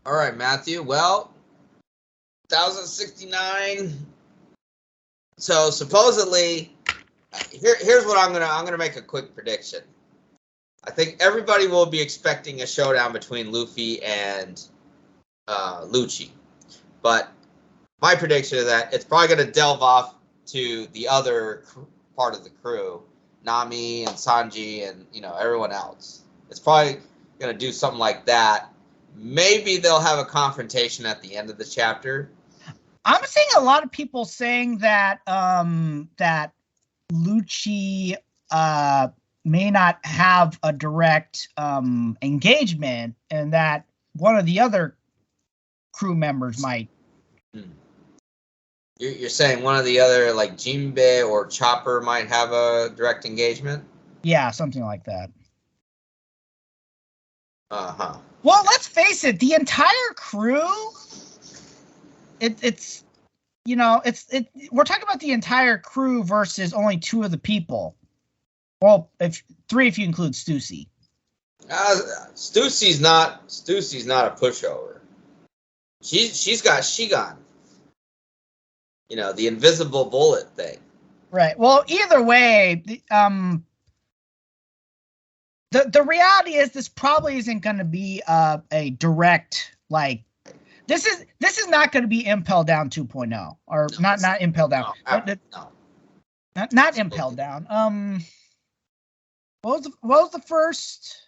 All right, Matthew. Well, 1069. So supposedly, here's what I'm gonna make a quick prediction. I think everybody will be expecting a showdown between Luffy and Lucci, but my prediction is that it's probably going to delve off to the other part of the crew, Nami and Sanji and everyone else. It's probably going to do something like that. Maybe they'll have a confrontation at the end of the chapter. I'm seeing a lot of people saying that that Lucci may not have a direct engagement, and that one of the other crew members might. You're saying one of the other, like Jinbei or Chopper, might have a direct engagement? Yeah, something like that. Uh-huh. Well, let's face it, the entire crew, we're talking about the entire crew versus only 2 of the people. Well, 3 if you include Stussy. Stussy's not a pushover. She's got Shigan. The invisible bullet thing. Right. Well, either way, the reality is this probably isn't going to be a direct, like, this is not going to be Impel Down 2.0 or not Impel Down. No. Not Impel Down. What was the first?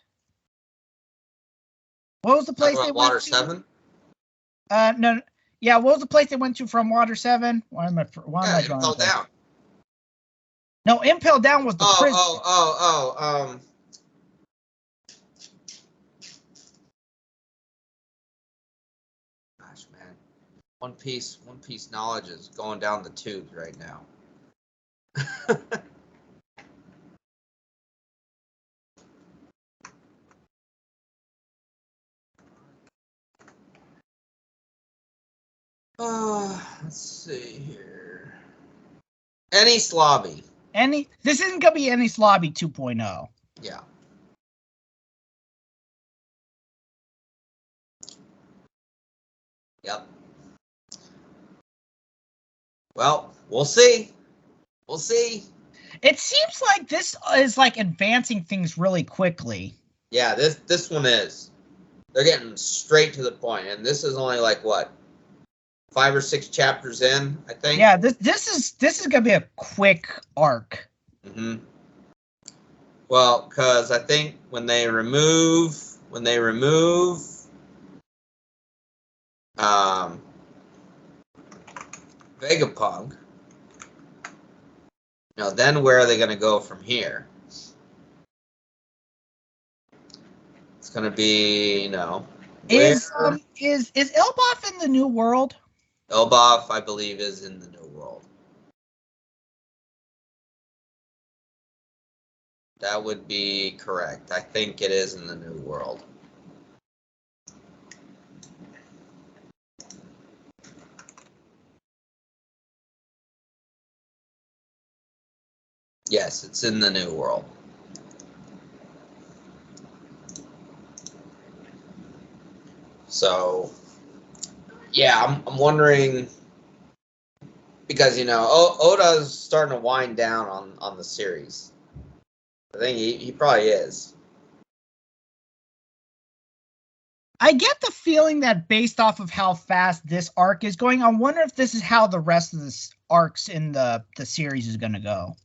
What was the place they went Water to? 7? No. Yeah, what was the place they went to from Water 7? Why am I drawing Impel Down. No, Impel Down was the prison. Gosh, man. One Piece knowledge is going down the tubes right now. Let's see here. Enies Lobby. This isn't gonna be Enies Lobby 2.0. Yeah. Yep. Well, we'll see. It seems like this is like advancing things really quickly. Yeah, this one is. They're getting straight to the point, and this is only like what? 5 or 6 chapters in, I think. Yeah, this is gonna be a quick arc. Mm-hmm. Well, because I think when they remove Vegapunk, then where are they going to go from here? It's going to be, Is Elbaf in the New World? Elbaf, I believe, is in the New World. That would be correct. I think it is in the New World. Yes, it's in the New World. So, yeah, I'm wondering because Oda's starting to wind down on the series. I think he probably is. I get the feeling that based off of how fast this arc is going, I wonder if this is how the rest of the arcs in the series is going to go.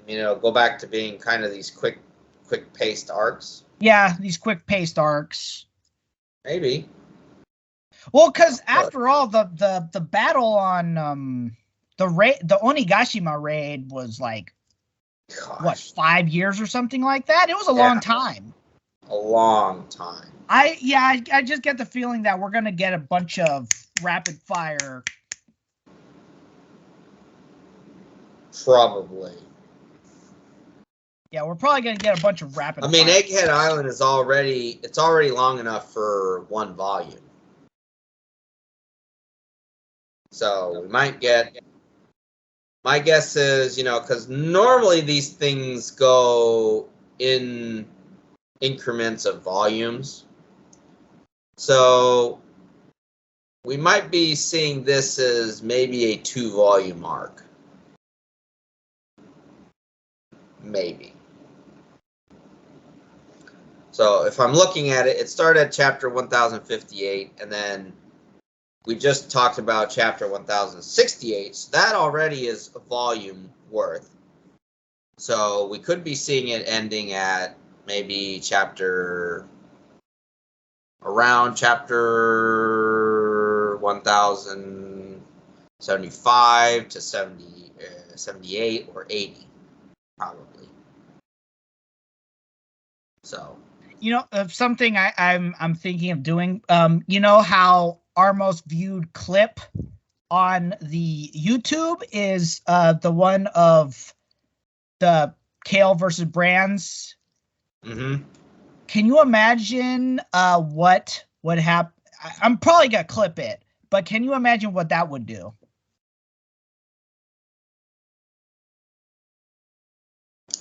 Go back to being kind of these quick-paced arcs. Yeah, these quick-paced arcs. Maybe. Well, because after all, the battle on the Onigashima raid was like, what, 5 years or something like that? It was a long time. A long time. I just get the feeling that we're gonna get a bunch of rapid fire. Probably. Yeah, we're probably gonna get a bunch of rapid. fire. Egghead Island is already long enough for one volume. So we might get. My guess is, because normally these things go in increments of volumes. So we might be seeing this as maybe a 2-volume arc. Maybe. So if I'm looking at it, it started at chapter 1058, and then we just talked about chapter 1068. So that already is a volume worth. So we could be seeing it ending at maybe around chapter 1075 to 78 or 80, probably. So, something I'm thinking of doing. How our most viewed clip on the YouTube is the one of the Kale versus Brands. Mm-hmm. Can you imagine what would happen? I'm probably gonna clip it, but can you imagine what that would do?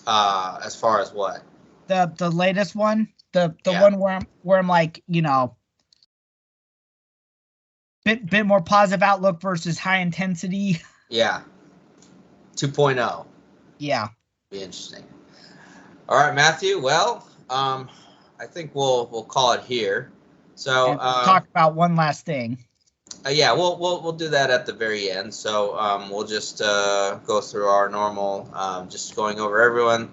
As far as what? The latest one, the one where I'm like, bit more positive outlook versus high intensity. Yeah. 2.0. Yeah. Be interesting. All right, Matthew. Well, I think we'll call it here. So talk about one last thing. Yeah, we'll do that at the very end. So we'll just go through our normal, just going over everyone.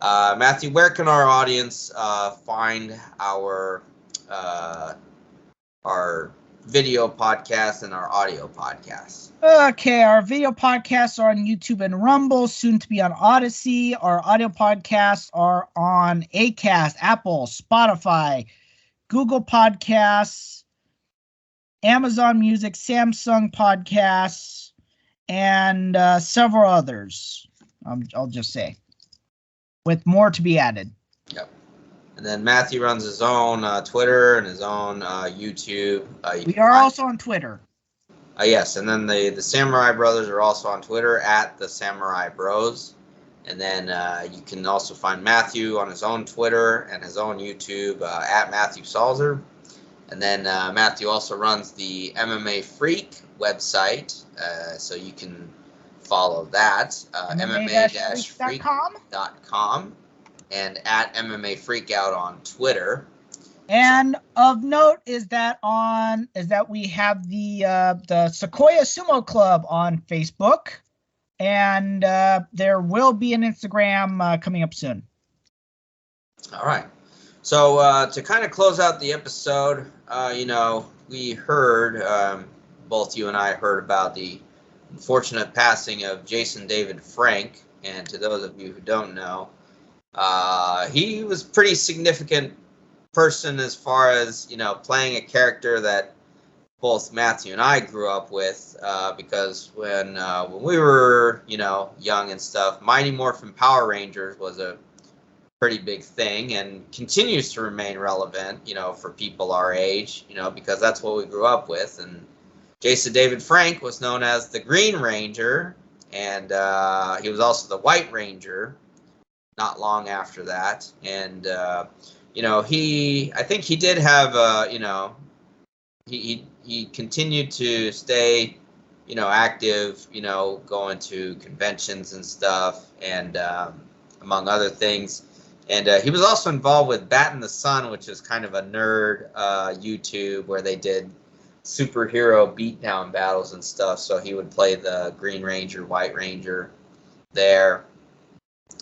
Matthew, where can our audience find our video podcast and our audio podcasts? Okay, our video podcasts are on YouTube and Rumble, soon to be on Odyssey. Our audio podcasts are on Acast, Apple, Spotify, Google Podcasts, Amazon Music, Samsung Podcasts, and several others. I'll just say, with more to be added. Yep. And then Matthew runs his own Twitter and his own YouTube. We are also on Twitter. Yes, and then the Samurai Brothers are also on Twitter at the Samurai Bros. And then you can also find Matthew on his own Twitter and his own YouTube at Matthew Salzer. And then Matthew also runs the MMA Freak website, so you can follow that, MMA-freak.com, and at MMA Freakout on Twitter. And of note is that we have the Sequoia Sumo Club on Facebook, and there will be an Instagram coming up soon. All right. So to kind of close out the episode, we heard, both you and I heard about the unfortunate passing of Jason David Frank. And to those of you who don't know, he was a pretty significant person as far as, playing a character that both Matthew and I grew up with, because when we were, young and stuff, Mighty Morphin Power Rangers was a pretty big thing and continues to remain relevant, for people our age, because that's what we grew up with. And Jason David Frank was known as the Green Ranger, and he was also the White Ranger not long after that. And, I think he did have, he continued to stay, active, going to conventions and stuff, and among other things. And he was also involved with Bat in the Sun, which is kind of a nerd YouTube where they did superhero beatdown battles and stuff. So he would play the Green Ranger, White Ranger there,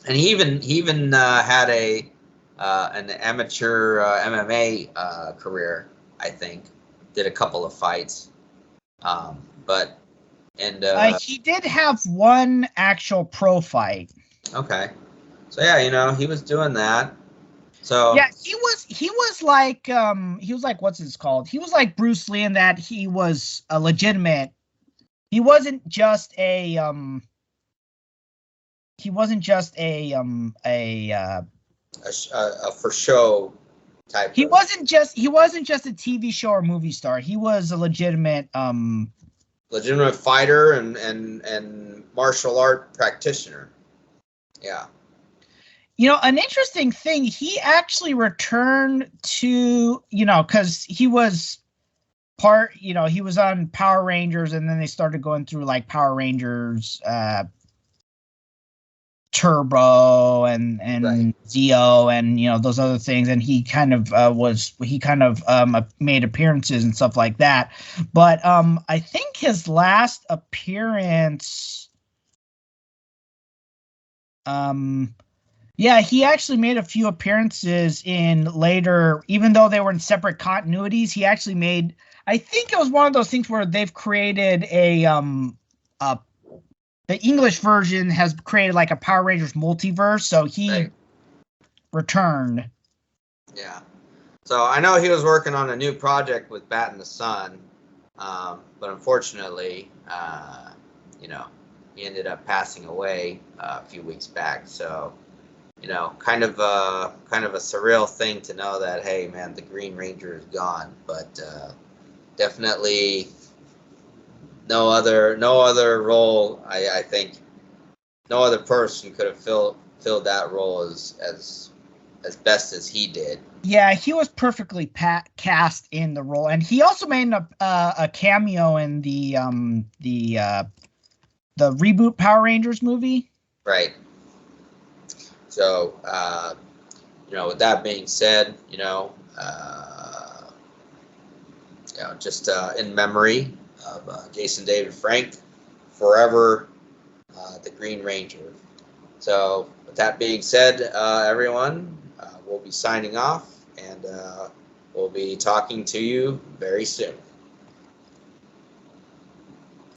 and he even had an amateur MMA career. I think did a couple of fights, but he did have one actual pro fight. Okay, so yeah, he was doing that. So yeah, he was like what's it called? He was like Bruce Lee in that he was a legitimate. He wasn't just a for show type. He wasn't just a TV show or movie star. He was a legitimate fighter and martial art practitioner. Yeah. An interesting thing, he actually returned to, because he was he was on Power Rangers, and then they started going through like Power Rangers Turbo and right. Zeo and those other things, and he kind of made appearances and stuff like that. But I think his last appearance, yeah, he actually made a few appearances in later, even though they were in separate continuities. He actually made, I think it was one of those things where they've created the English version has created like a Power Rangers multiverse, so he returned. Yeah. So I know he was working on a new project with Bat in the Sun, but unfortunately, he ended up passing away a few weeks back. So, kind of a surreal thing to know that, hey, man, the Green Ranger is gone, but definitely no other role. I think no other person could have filled that role as best as he did. Yeah, he was perfectly cast in the role, and he also made a cameo in the reboot Power Rangers movie. Right. So, with that being said, just in memory of Jason David Frank, forever the Green Ranger. So, with that being said, everyone, we'll be signing off, and we'll be talking to you very soon.